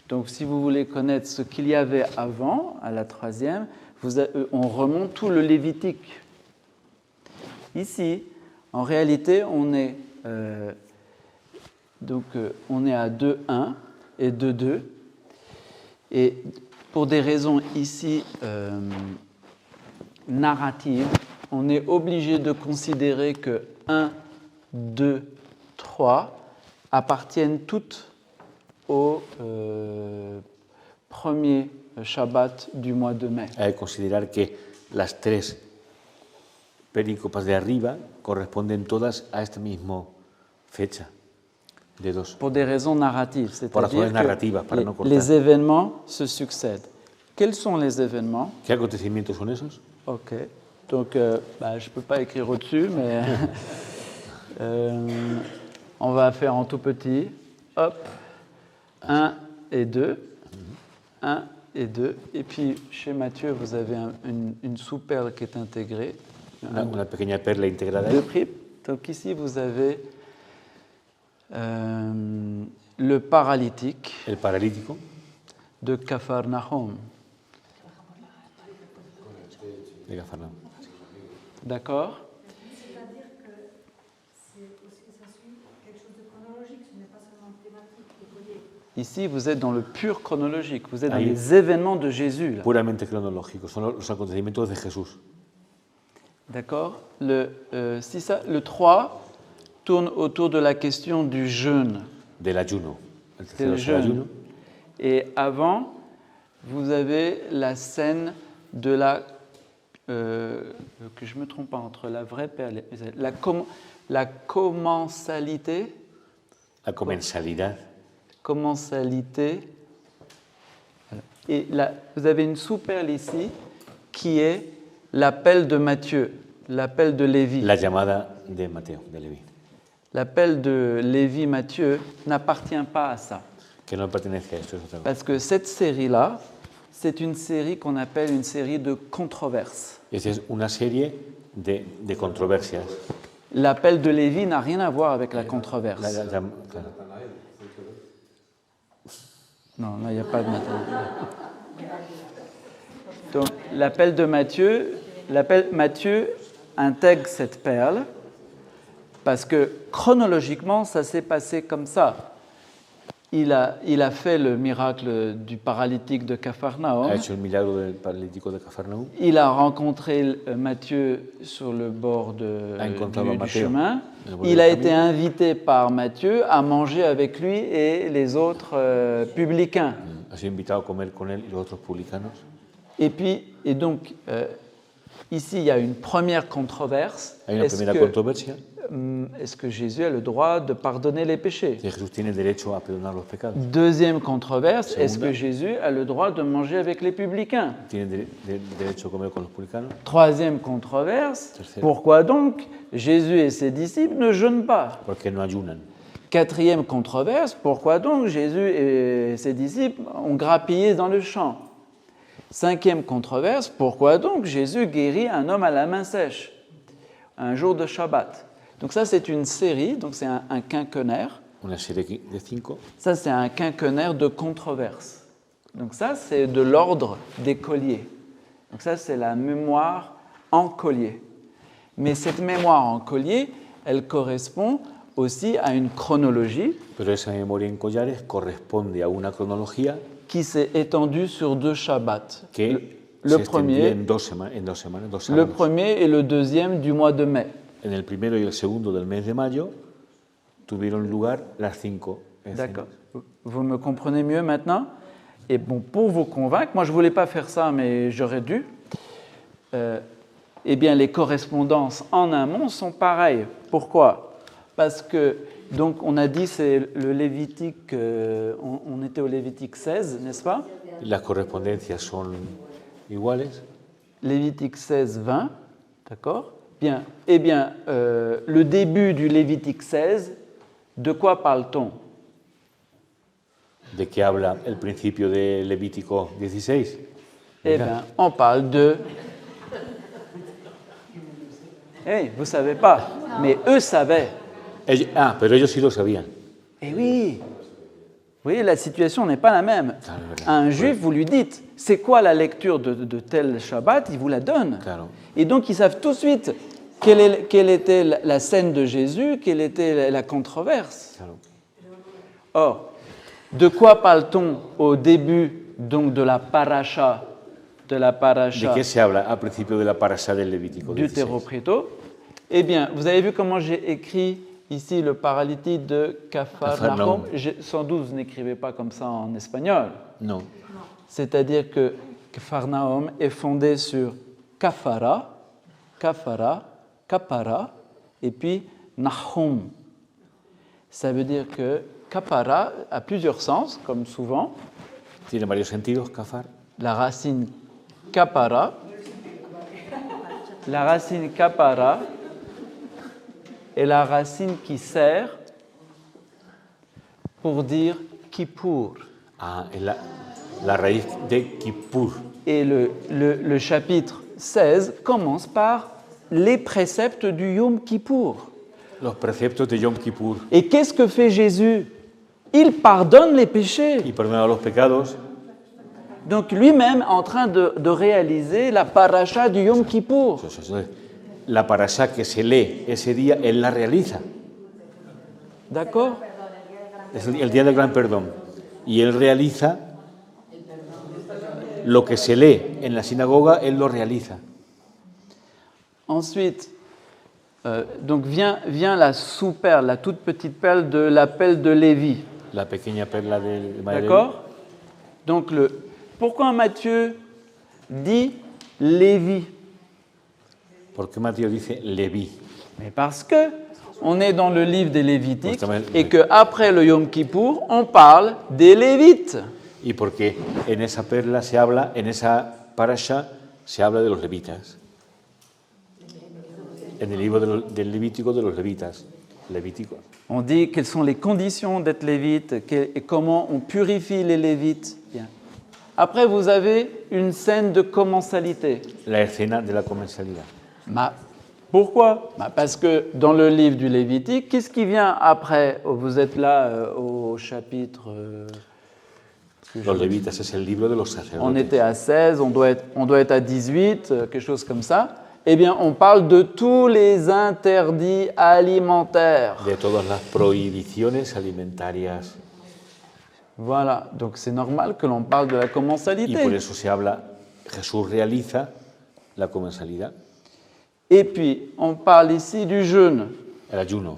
Donc si vous voulez connaître ce qu'il y avait avant, à la 3e, on remonte tout le Lévitique. Ici, en réalité, on est à 2.1 et 2.2. Et pour des raisons ici narratives, on est obligé de considérer que 1, 2, 3 appartiennent toutes au premier Shabbat du mois de mai. Hay que considerar que las tres perícopas de arriba corresponden todas a esta misma fecha de 2. Pour des raisons narratives, Por razones c'est-à-dire narrativas, para que no cortar. les événements se succèdent. Quels sont les événements? ¿Qué acontecimientos son esos? Ok. Donc, je ne peux pas écrire au-dessus, mais on va faire en tout petit. Hop, 1 et 2. 1 et 2. Et puis, chez Matthieu, vous avez une sous-perle qui est intégrée. Una pequeña perla integrada. Deux prix. Donc ici, vous avez le paralytique El paralítico de Capharnaüm. de Cafarnaum. D'accord? C'est-à-dire que ça suit quelque chose de chronologique, ce n'est pas seulement thématique et relié. Ici, vous êtes dans le pur chronologique. Vous êtes dans Ahí. les événements de Jésus. Là. Puramente cronológicos, son los acontecimientos de Jesús. D'accord? Le 3 tourne autour de la question du jeûne. Del ayuno. El C'est tercero le es el ayuno. jeûne. Et avant, vous avez la scène de la... que je ne me trompe pas, entre la vraie perle et la commensalité. La comensalidad. Commensalité. Et là, vous avez une sous-perle ici qui est l'appel de Matthieu, l'appel de Lévi. La llamada de Mateo, de Leví. L'appel de Lévi-Matthieu n'appartient pas à ça. Que no pertenece a esto, es otra cosa. Parce que cette série-là, c'est une série qu'on appelle une série de controverses. Esta es una serie de controversias. L'appel de Lévi n'a rien à voir avec la controverse. Claro. Non, là, il n'y a pas de Matthieu. Donc, l'appel de Matthieu intègre cette perle parce que chronologiquement, ça s'est passé comme ça. Il a fait le miracle du paralytique de Capharnaüm. Ha hecho el milagro del paralítico de Cafarnaum. Il a rencontré Matthieu sur le bord du Mateo. chemin. Le bord Il del a camino. été invité par Matthieu à manger avec lui et les autres publicains. Ha sido invitado a comer con él y los otros publicanos. Et donc, ici, il y a une première controverse. Hay una primera controversia. Est-ce que Jésus a le droit de pardonner les péchés? Si Jesús tiene derecho a perdonar los pecados. Deuxième controverse, est-ce Segunda. que Jésus a le droit de manger avec les publicains? Tiene derecho a comer con los publicanos. Troisième controverse, Tercero. pourquoi donc Jésus et ses disciples ne jeûnent pas? Porque no ayunan. Quatrième controverse, pourquoi donc Jésus et ses disciples ont grappillé dans le champ? Cinquième controverse, pourquoi donc Jésus guérit un homme à la main sèche un jour de Shabbat? Donc ça, c'est une série, donc c'est un quinquennaire. Una serie de 5. Ça, c'est un quinquennaire de controverses. Donc ça, c'est de l'ordre des colliers. Donc ça, c'est la mémoire en collier. Mais cette mémoire en collier, elle correspond aussi à une chronologie Pero esa memoria en collares corresponde a una cronología qui s'est étendue sur 2 Shabbats. que Le se extendía premier, en dos semanas, dos le sábados. premier et le deuxième du mois de mai. En el primero y el segundo del mes de mayo tuvieron lugar las 5 escenas. D'accord. Vous me comprenez mieux maintenant? Et bon, pour vous convaincre, moi je ne voulais pas faire ça, mais j'aurais dû. Eh bien, les correspondances en amont sont pareilles. Pourquoi? Parce que, donc, on a dit c'est le Lévitique, on était au Lévitique 16, n'est-ce pas? Las correspondencias son iguales. Lévitique 16, 20, d'accord? Bien. Eh bien, le début du Lévitique 16, de quoi parle-t-on? ¿De qué habla el principio de Levítico 16? Eh bien, on parle de... Eh, vous ne savez pas, mais eux savaient. Pero ellos sí lo sabían. Eh oui, voyez, la situation n'est pas la même. Claro, es verdad. À un juif, vous lui dites, c'est quoi la lecture de tel Shabbat, il vous la donne. Claro. Et donc, ils savent tout de suite quelle était la scène de Jésus, quelle était la controverse. Claro. Or, de quoi parle-t-on au début donc, de la paracha ¿De qué se habla al principio de la parasha del Levítico? 16? Deutéroprito? Eh bien, vous avez vu comment j'ai écrit ici le paralytique de Capharnaüm. Sans doute, vous n'écrivez pas comme ça en espagnol. No. C'est-à-dire que Capharnaüm est fondé sur Kafara, Kapara, et puis Nahum. Ça veut dire que Kapara a plusieurs sens, comme souvent. Tiene varios sentidos, kafar. La racine Kapara est la racine qui sert pour dire Kippour. Ah, es la raíz de Kippur. Et le chapitre 16 commence par les préceptes du Yom Kippour. Los preceptos de Yom Kippur. Et qu'est-ce que fait Jésus? Il pardonne les péchés. Y perdona los pecados. Donc lui-même en train de réaliser la paracha du Yom Kippour. La parasha que se lee ese día, él la realiza. D'accord? Es el día del gran perdón. Y él realiza lo que se lee en la sinagoga, él lo realiza. Ensuite, donc vient la sous-perle, la toute petite perle de l'appel de Lévi. La pequeña perla del Maire. D'accord? Donc pourquoi Matthieu dit Lévi? ¿Por qué Mateo dice Leví? Mais parce que on est dans le livre des Lévitiques Justamente. et qu'après le Yom Kippour, on parle des Lévites. Y porque en esa perla se habla, en esa parasha se habla de los levitas. En el libro del Levítico de los levitas. Levíticos. On dit quelles sont les conditions d'être lévite et comment on purifie les lévites. Bien. Après, vous avez une scène de commensalité. La escena de la comensalidad. Pourquoi? Parce que dans le livre du Lévitique, qu'est-ce qui vient après? Vous êtes là au chapitre... Los levitas es el libro de los sacerdotes. On était à 16, on doit être à 18, quelque chose comme ça. Eh bien, on parle de tous les interdits alimentaires. De todas las prohibiciones alimentarias. Voilà, donc c'est normal que l'on parle de la Y commensalité. por eso se habla, Jesús realiza la comensalidad, Et puis, on parle ici du jeûne, el ayuno.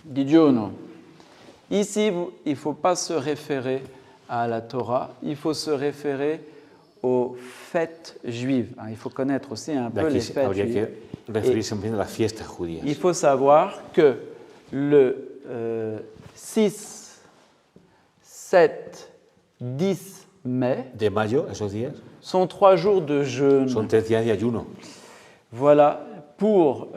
du diurno. Ici, il ne faut pas se référer à la Torah, il faut se référer aux fêtes juives. Il faut connaître aussi un De peu aquí les fêtes habría juives. que referirse también a las fiestas judías. Il faut savoir que le 6, 7, 10 mai De mayo, esos días, sont 3 jours de jeûne. son 3 días de ayuno. Voilà, pour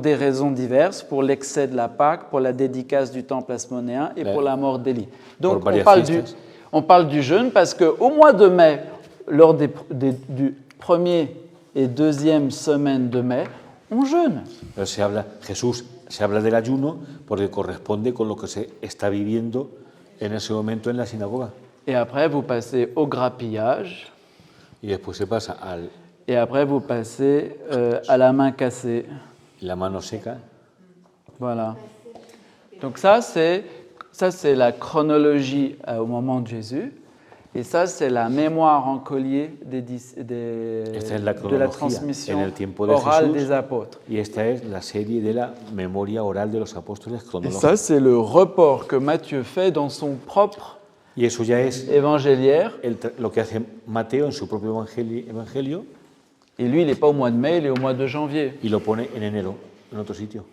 des raisons diverses, pour l'excès de la Pâque, pour la dédicace du temple asmonéen et pour la mort d'Élie. Donc on parle du jeûne parce qu'au mois de mai, lors du premier et deuxième semaine de mai, on jeûne. Pero Jesús se habla del ayuno porque corresponde con lo que se está viviendo en ese momento en la sinagoga. Et après, vous passez au grappillage. Y después se pasa Et après, vous passez à la main cassée. la mano seca. Voilà. Donc ça, c'est la chronologie au moment de Jésus. Et ça, c'est la mémoire en collier Esta es la de la cronología en transmission el tiempo de orale Jesús. des apôtres. Y esta es la serie de la memoria oral de los apóstoles Et cronológica. ça, c'est le report que Matthieu fait dans son propre Y eso ya es évangéliaire. lo que hace Mateo en su propio evangelio Et lui, il n'est pas au mois de mai, il est au mois de janvier. y lo pone en enero, en otro sitio.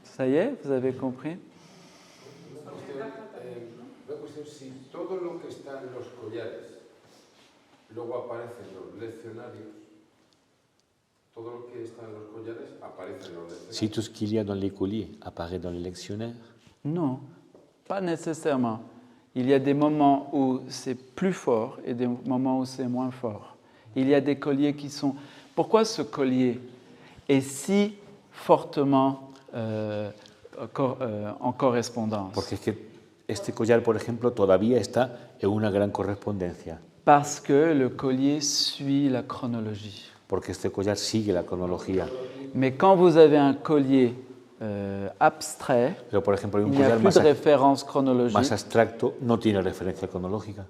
Ça y est, vous avez compris? La cuestión, si todo lo que está en los collares luego aparece en los leccionarios, todo lo que está en los collares aparece en los leccionarios. Si tout ce qu'il y a dans les colliers apparaît dans les lectionnaires, Non, pas nécessairement. Il y a des moments où c'est plus fort et des moments où c'est moins fort. Il y a des colliers qui sont... Pourquoi ce collier est si fortement en correspondance? porque es que este collar, por ejemplo, todavía está en una gran correspondencia, parce que le collier suit la chronologie. porque este collar sigue la cronología. Mais quand vous avez un collier abstrait, Pero, por ejemplo, hay il un n'y a collar plus de référence más chronologique. abstracto, no tiene referencia cronológica.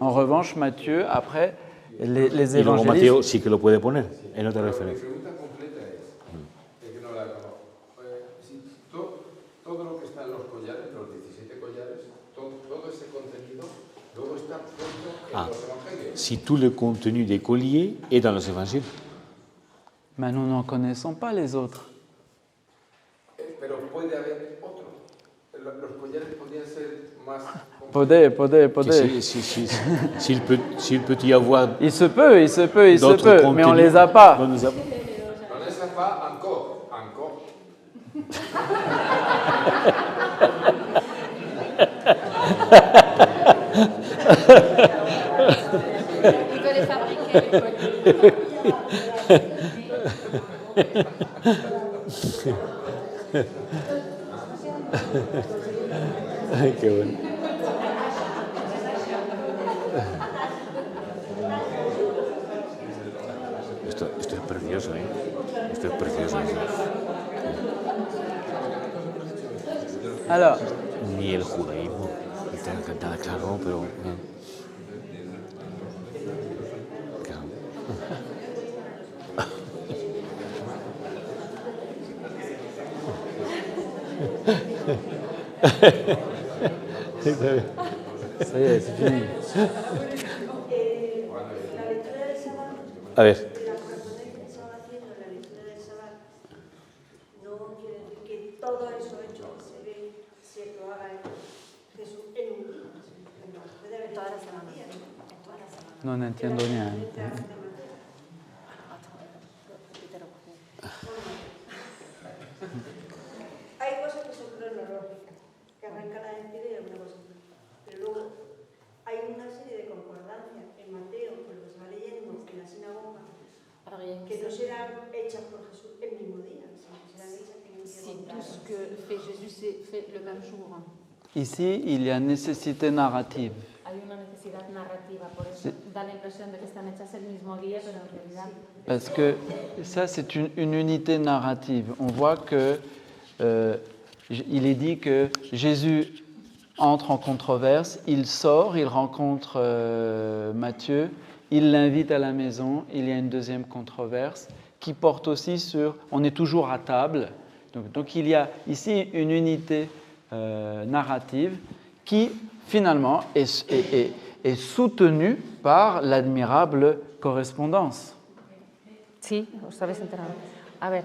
En revanche, Matthieu, après, les Y luego évangélistes, Mateo sí que lo puede poner en otra Mi referencia. pregunta completa es que no la conozco. Si todo lo que está en los collares, los 17 collares, todo ese contenido, luego está puesto en los evangelios. Si tout le contenu des colliers est dans les évangiles. mais nous n'en connaissons pas les autres. Pero puede haber otro. Los collares podrían ser más... Podez. Que s'il peut y avoir Il se peut, d'autres contenus, mais on ne les a pas. on les a- No les pas encore. Il veut les fabriquer. Ay, qué bueno. Esto es precioso, ¿eh? Esto es precioso. Alors, Ni el judaísmo está nada claro, pero... Claro. ça y est, c'est fini. La lectura del sábado, A ver, la correspondencia que estaba haciendo en la lectura del sábado, no quiere decir que todo eso hecho se lo haga Jesús en un día. No, puede haber toda la semana. Non entiendo niente. Hay cosas que son cronológicas, que arrancan a decir y alguna cosa más. Pero luego hay una serie de concordancias en Mateo, por lo que se va leyendo en la sinagoga, que no serán hechas por Jesús el mismo día, sino que serán hechas en un día Si tout contrario. ce que fait Jésus, c'est fait le même jour. Ici, il y a nécessité narrative. Hay una necesidad narrativa, por eso da la impresión de que están hechas el mismo día, pero en realidad Parce que ça, c'est une unité narrative. On voit que il est dit que Jésus entre en controverse, il sort, il rencontre Matthieu, il l'invite à la maison, il y a une deuxième controverse qui porte aussi sur... On est toujours à table. Donc il y a ici une unité narrative qui finalement est soutenue par l'admirable correspondance. sí, os habéis enterado. A ver,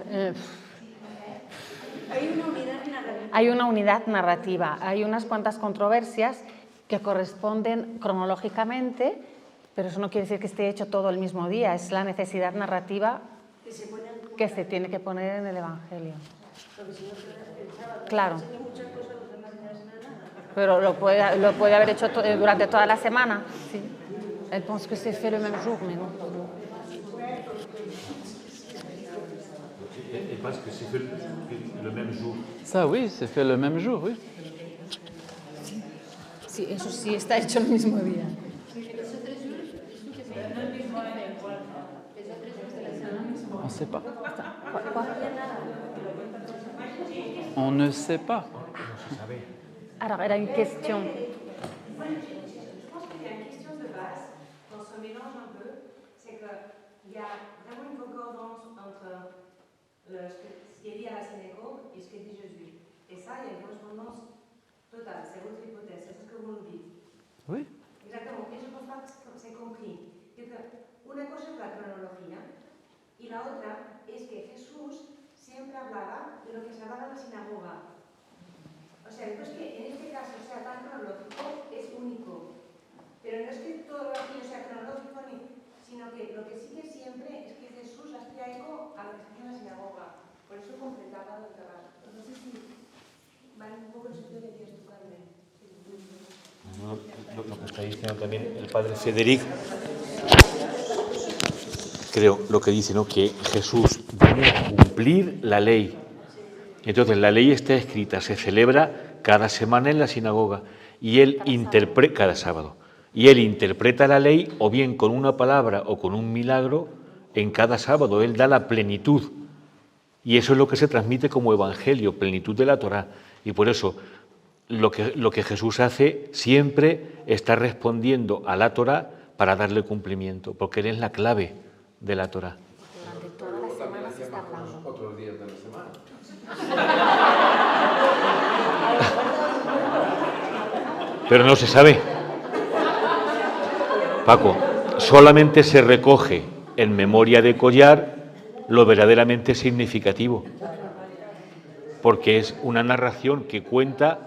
Hay una unidad narrativa. hay una unidad narrativa, hay unas cuantas controversias que corresponden cronológicamente, pero eso no quiere decir que esté hecho todo el mismo día, es la necesidad narrativa Que se ponen que se tiene que poner en el Evangelio. porque si no, el sábado Claro. enseña muchas cosas, los demás días nada. Pero lo puede haber hecho durante toda la semana. Sí. Elle pense que c'est fait le même jour, mais non. Et parce que c'est fait le même jour. Ça, oui, c'est fait le même jour, oui. Sí, eso sí está hecho el mismo día. On ne sait pas. On ne sait pas. Alors, era une question. Je pense qu'il y a une question de base qu'on se mélange un peu, c'est qu'il y a vraiment une concordance entre ce qui est dit à la synagogue et ce que dit Jésus. Et ça, il y a une correspondance totale, c'est votre hypothèse, c'est ce que vous nous dites. Oui. Exactement, et je pense pas que c'est compris. Una cosa es la cronología y la otra es que Jesús siempre hablaba de lo que se hablaba en la sinagoga. O sea, no es que en este caso sea tan cronológico, es único. Pero no es que todo lo aquí sea cronológico, sino que lo que sigue siempre es que Jesús hacía eco a lo que se hacía en la sinagoga. Por eso completaba lo que va. No sé si va un poco el sentido que decías tú, Carmen. Lo que está diciendo también el padre Federic, creo, lo que dice, ¿no? Que Jesús viene a cumplir la ley. Entonces, la ley está escrita, se celebra cada semana en la sinagoga y él interpreta cada sábado. Y él interpreta la ley o bien con una palabra o con un milagro en cada sábado. Él da la plenitud. Y eso es lo que se transmite como evangelio, plenitud de la Torá. Y por eso lo que Jesús hace siempre está respondiendo a la Torá para darle cumplimiento, porque Él es la clave de la Torá. Durante toda la semana se está hablando. Otros días de la semana. Pero no se sabe. Paco, solamente se recoge en memoria de Collar lo verdaderamente significativo, porque es una narración que cuenta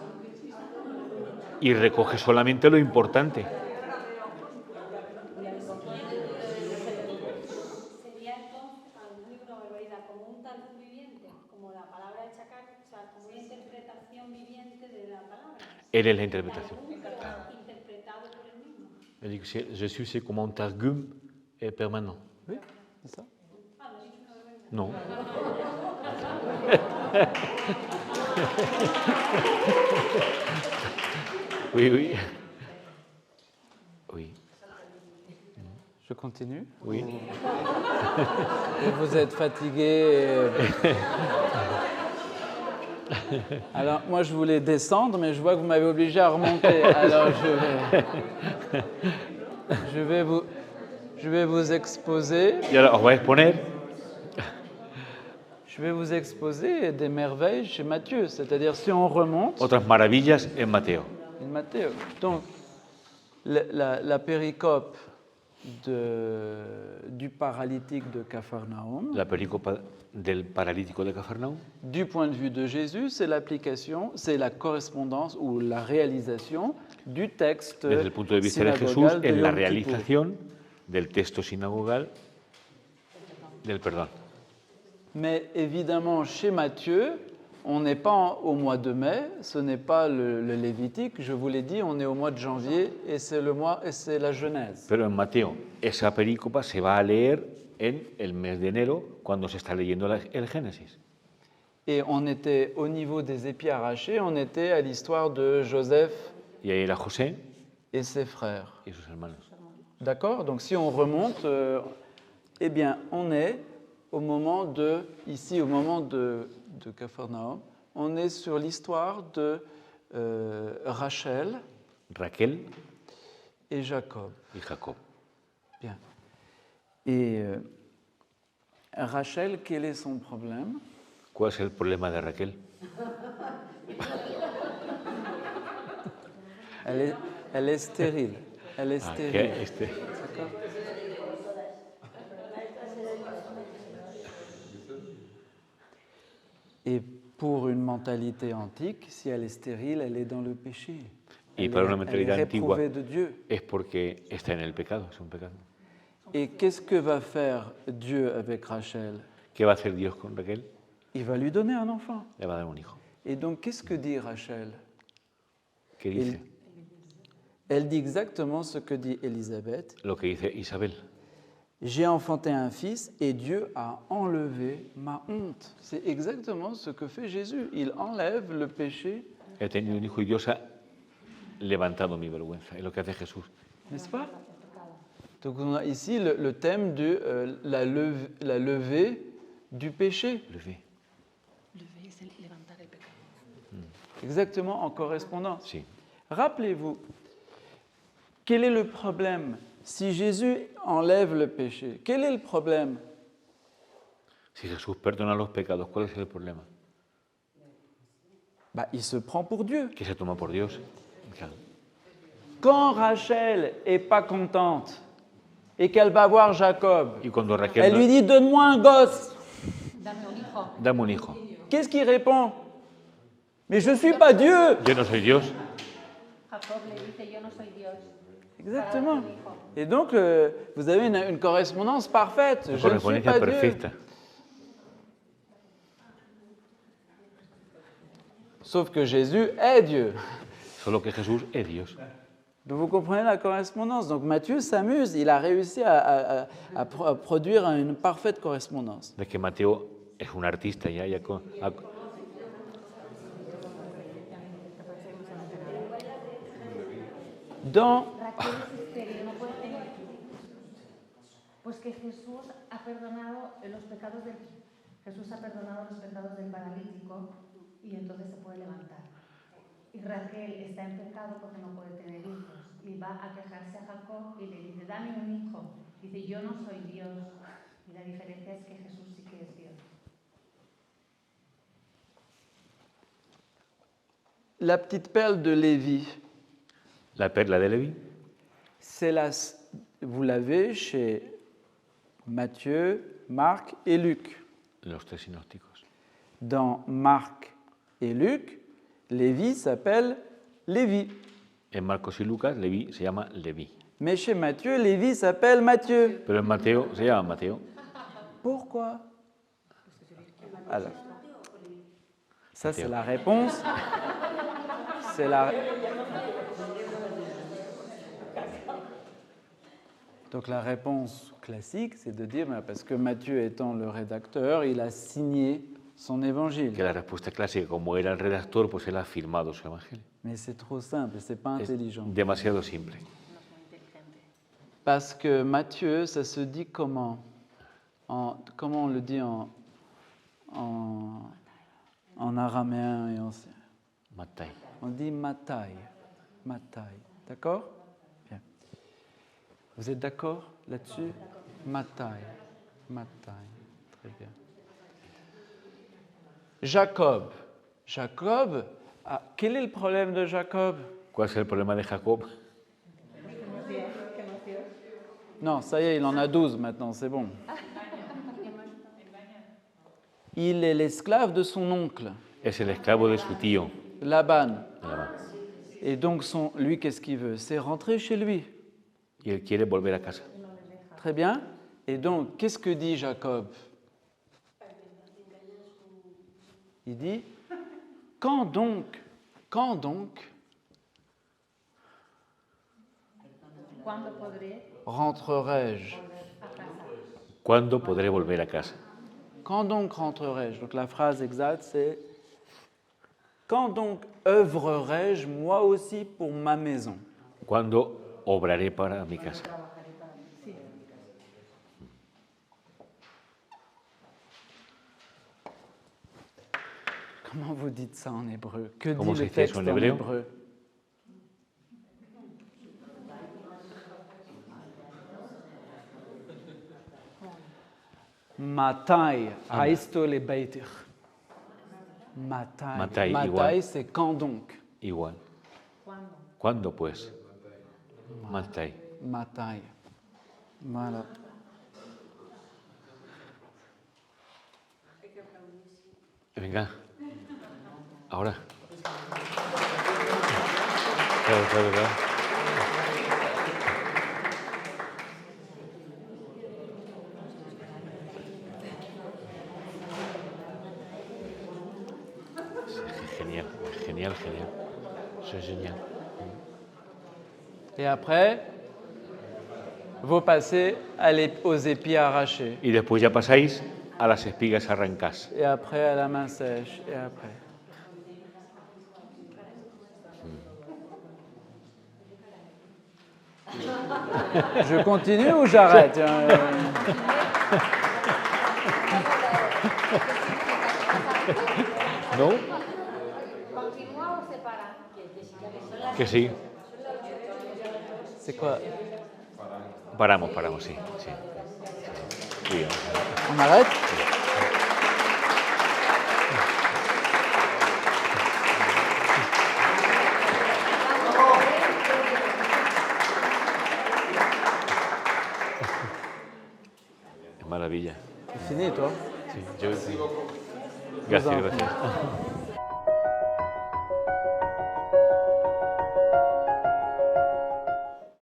y recoge solamente lo importante. Sería entonces al libro barbaridad como un talmud viviente, como la palabra de Chacar, o sea, como una interpretación viviente de la palabra. Él es la interpretación. Interpretado por él mismo. Jésus, c'est comme un targum permanent. Oui, c'est ça. Non. Oui, oui. Oui. Je continue. Oui. Et vous êtes fatigué. Alors, moi, je voulais descendre, mais je vois que vous m'avez obligé à remonter. Alors, je vais vous exposer. Y ahora os voy a exponer Je vais vous exposer des merveilles chez Matthieu. C'est-à-dire, si on remonte. otras maravillas en Mateo. En Matteo. Donc, la péricope du paralytique de Capharnaüm, La pericopa del paralítico de Cafarnaúm, du point de vue de Jésus, c'est l'application, c'est la correspondance ou la réalisation du texte desde el punto de vista de Jesús, synagogal de en la Yom Kippur. realización del texto sinagogal del perdón. Mais évidemment, chez Matthieu, on n'est pas au mois de mai, ce n'est pas le Lévitique, je vous l'ai dit, on est au mois de janvier et c'est la Genèse. Pero en Mateo, esa perícopa se va a leer en el mes de enero, cuando se está leyendo el Génesis. Et on était au niveau des épis arrachés, on était à l'histoire de Joseph Y ahí era José et ses frères. y sus hermanos. D'accord? Donc si on remonte, eh bien, on est au moment ici au moment de Capharnaüm, on est sur l'histoire de Rachel Raquel et Jacob. y Jacob. Bien. Et Rachel, quel est son problème? ¿Cuál es el problema de Raquel? Elle est stérile. Elle est stérile. Que Et pour une mentalité antique, si elle est stérile, elle est dans le péché. Y para una Elle est mentalidad antigua réprouvée de Dieu. es porque está en el pecado, es un pecado. Et qu'est-ce que va faire Dieu avec Rachel? ¿Qué va a hacer Dios con Raquel? Il va lui donner un enfant. Le va a dar un hijo. Et donc, qu'est-ce que dit Rachel? ¿Qué dice? Elle dit exactement ce que dit Élisabeth. Lo que dice Isabel. J'ai enfanté un fils et Dieu a enlevé ma honte. C'est exactement ce que fait Jésus. Il enlève le péché, He tenido un hijo y Dios ha levantado mi vergüenza. Es lo que hace Jesús. n'est-ce pas? Donc on a ici le thème de la levée du péché. Levé. Exactement en correspondance. Sí. Rappelez-vous, quel est le problème? Si Jésus enlève le péché, quel est le problème? Si Jesús perdona los pecados, ¿cuál es el problema? Il se prend pour Dieu. Que se toma por Dios. Claro. Quand Rachel n'est pas contente et qu'elle va voir Jacob, Y cuando Raquel elle lui dit « Donne-moi un gosse Dame un hijo. ». dame un hijo. Qu'est-ce qu'il répond? « Mais je ne suis pas Dieu !» Yo no soy Dios. Jacob le dice, yo no soy Dios. Exactement. Et donc, vous avez une correspondance parfaite. Una Je ne suis correspondencia pas Dieu. perfecta. Sauf que Jésus est Dieu. Solo que Jesús es Dios. Donc vous comprenez la correspondance. Donc Matthieu s'amuse, il a réussi à produire une parfaite correspondance. Es que Mateo es un artista ya. Dans... Raquel es estéril, no puede tener hijos. Pues que Jesús ha perdonado los pecados del paralítico y entonces se puede levantar. Y Raquel está en pecado porque no puede tener hijos. Y va a quejarse a Jacob y le dice, dame un hijo. Dice, yo no soy Dios. Y la diferencia es que Jesús sí que es Dios. La petite perle de Lévi, La perla de Leví, vous l'avez chez Matthieu, Marc et Luc. los tres sinópticos. Dans Marc et Luc, Lévi s'appelle Lévi. En Marcos y Lucas, Leví se llama Leví. Mais chez Matthieu, Lévi s'appelle Matthieu. Pero en Mateo se llama Mateo. Pourquoi? Alors, ça c'est la réponse. C'est la... Donc la réponse classique, c'est de dire, parce que Matthieu étant le rédacteur, il a signé son évangile. Que la respuesta clásica, como era el redactor, pues él ha firmado su evangelio. Mais c'est trop simple, c'est pas intelligent. Es demasiado simple. Parce que Matthieu, ça se dit comment? Comment on le dit en araméen et en... Matai. On dit Matai. Matai. D'accord? Bien. Vous êtes d'accord là-dessus? Matai. Matai. Très bien. Jacob. Jacob, quel est le problème de Jacob? ¿Cuál es el problema de Jacob? Non, ça y est, il en a 12 maintenant, c'est bon. Il est l'esclave de son oncle, Es el esclavo de su tío, Laban. Labán. Et donc, lui, qu'est-ce qu'il veut? C'est rentrer chez lui. Y él quiere volver a casa. Très bien. Et donc, qu'est-ce que dit Jacob? Il dit, quand donc rentrerai-je? ¿Cuándo podré volver a casa? Quand donc rentrerai-je? Donc la phrase exacte, c'est quand donc œuvrerai-je moi aussi pour ma maison? ¿Cuándo obraré para mi casa? Comment vous dites ça en hébreu? Que Comment dit se le dice texte eso en en hebreo? hébreu? Matai, aisto le beiter. Matai. Matai, Matai, igual. c'est quand donc? Igual. ¿Cuándo pues? Matai. Matai. Voilà. Venga. Ahora. Claro. Genial. C'est génial. Et après, vous passez aux épis arrachés. Y después ya pasáis a las espigas arrancadas. Et après à la main sèche. Et après. Je continue ou j'arrête? ¿No? ¿Continúa o se para? Que sí. C'est quoi? Paramos, sí. Sí. On arrête? Qué maravilla. C'est fini, toi? Sí, yo... Gracias.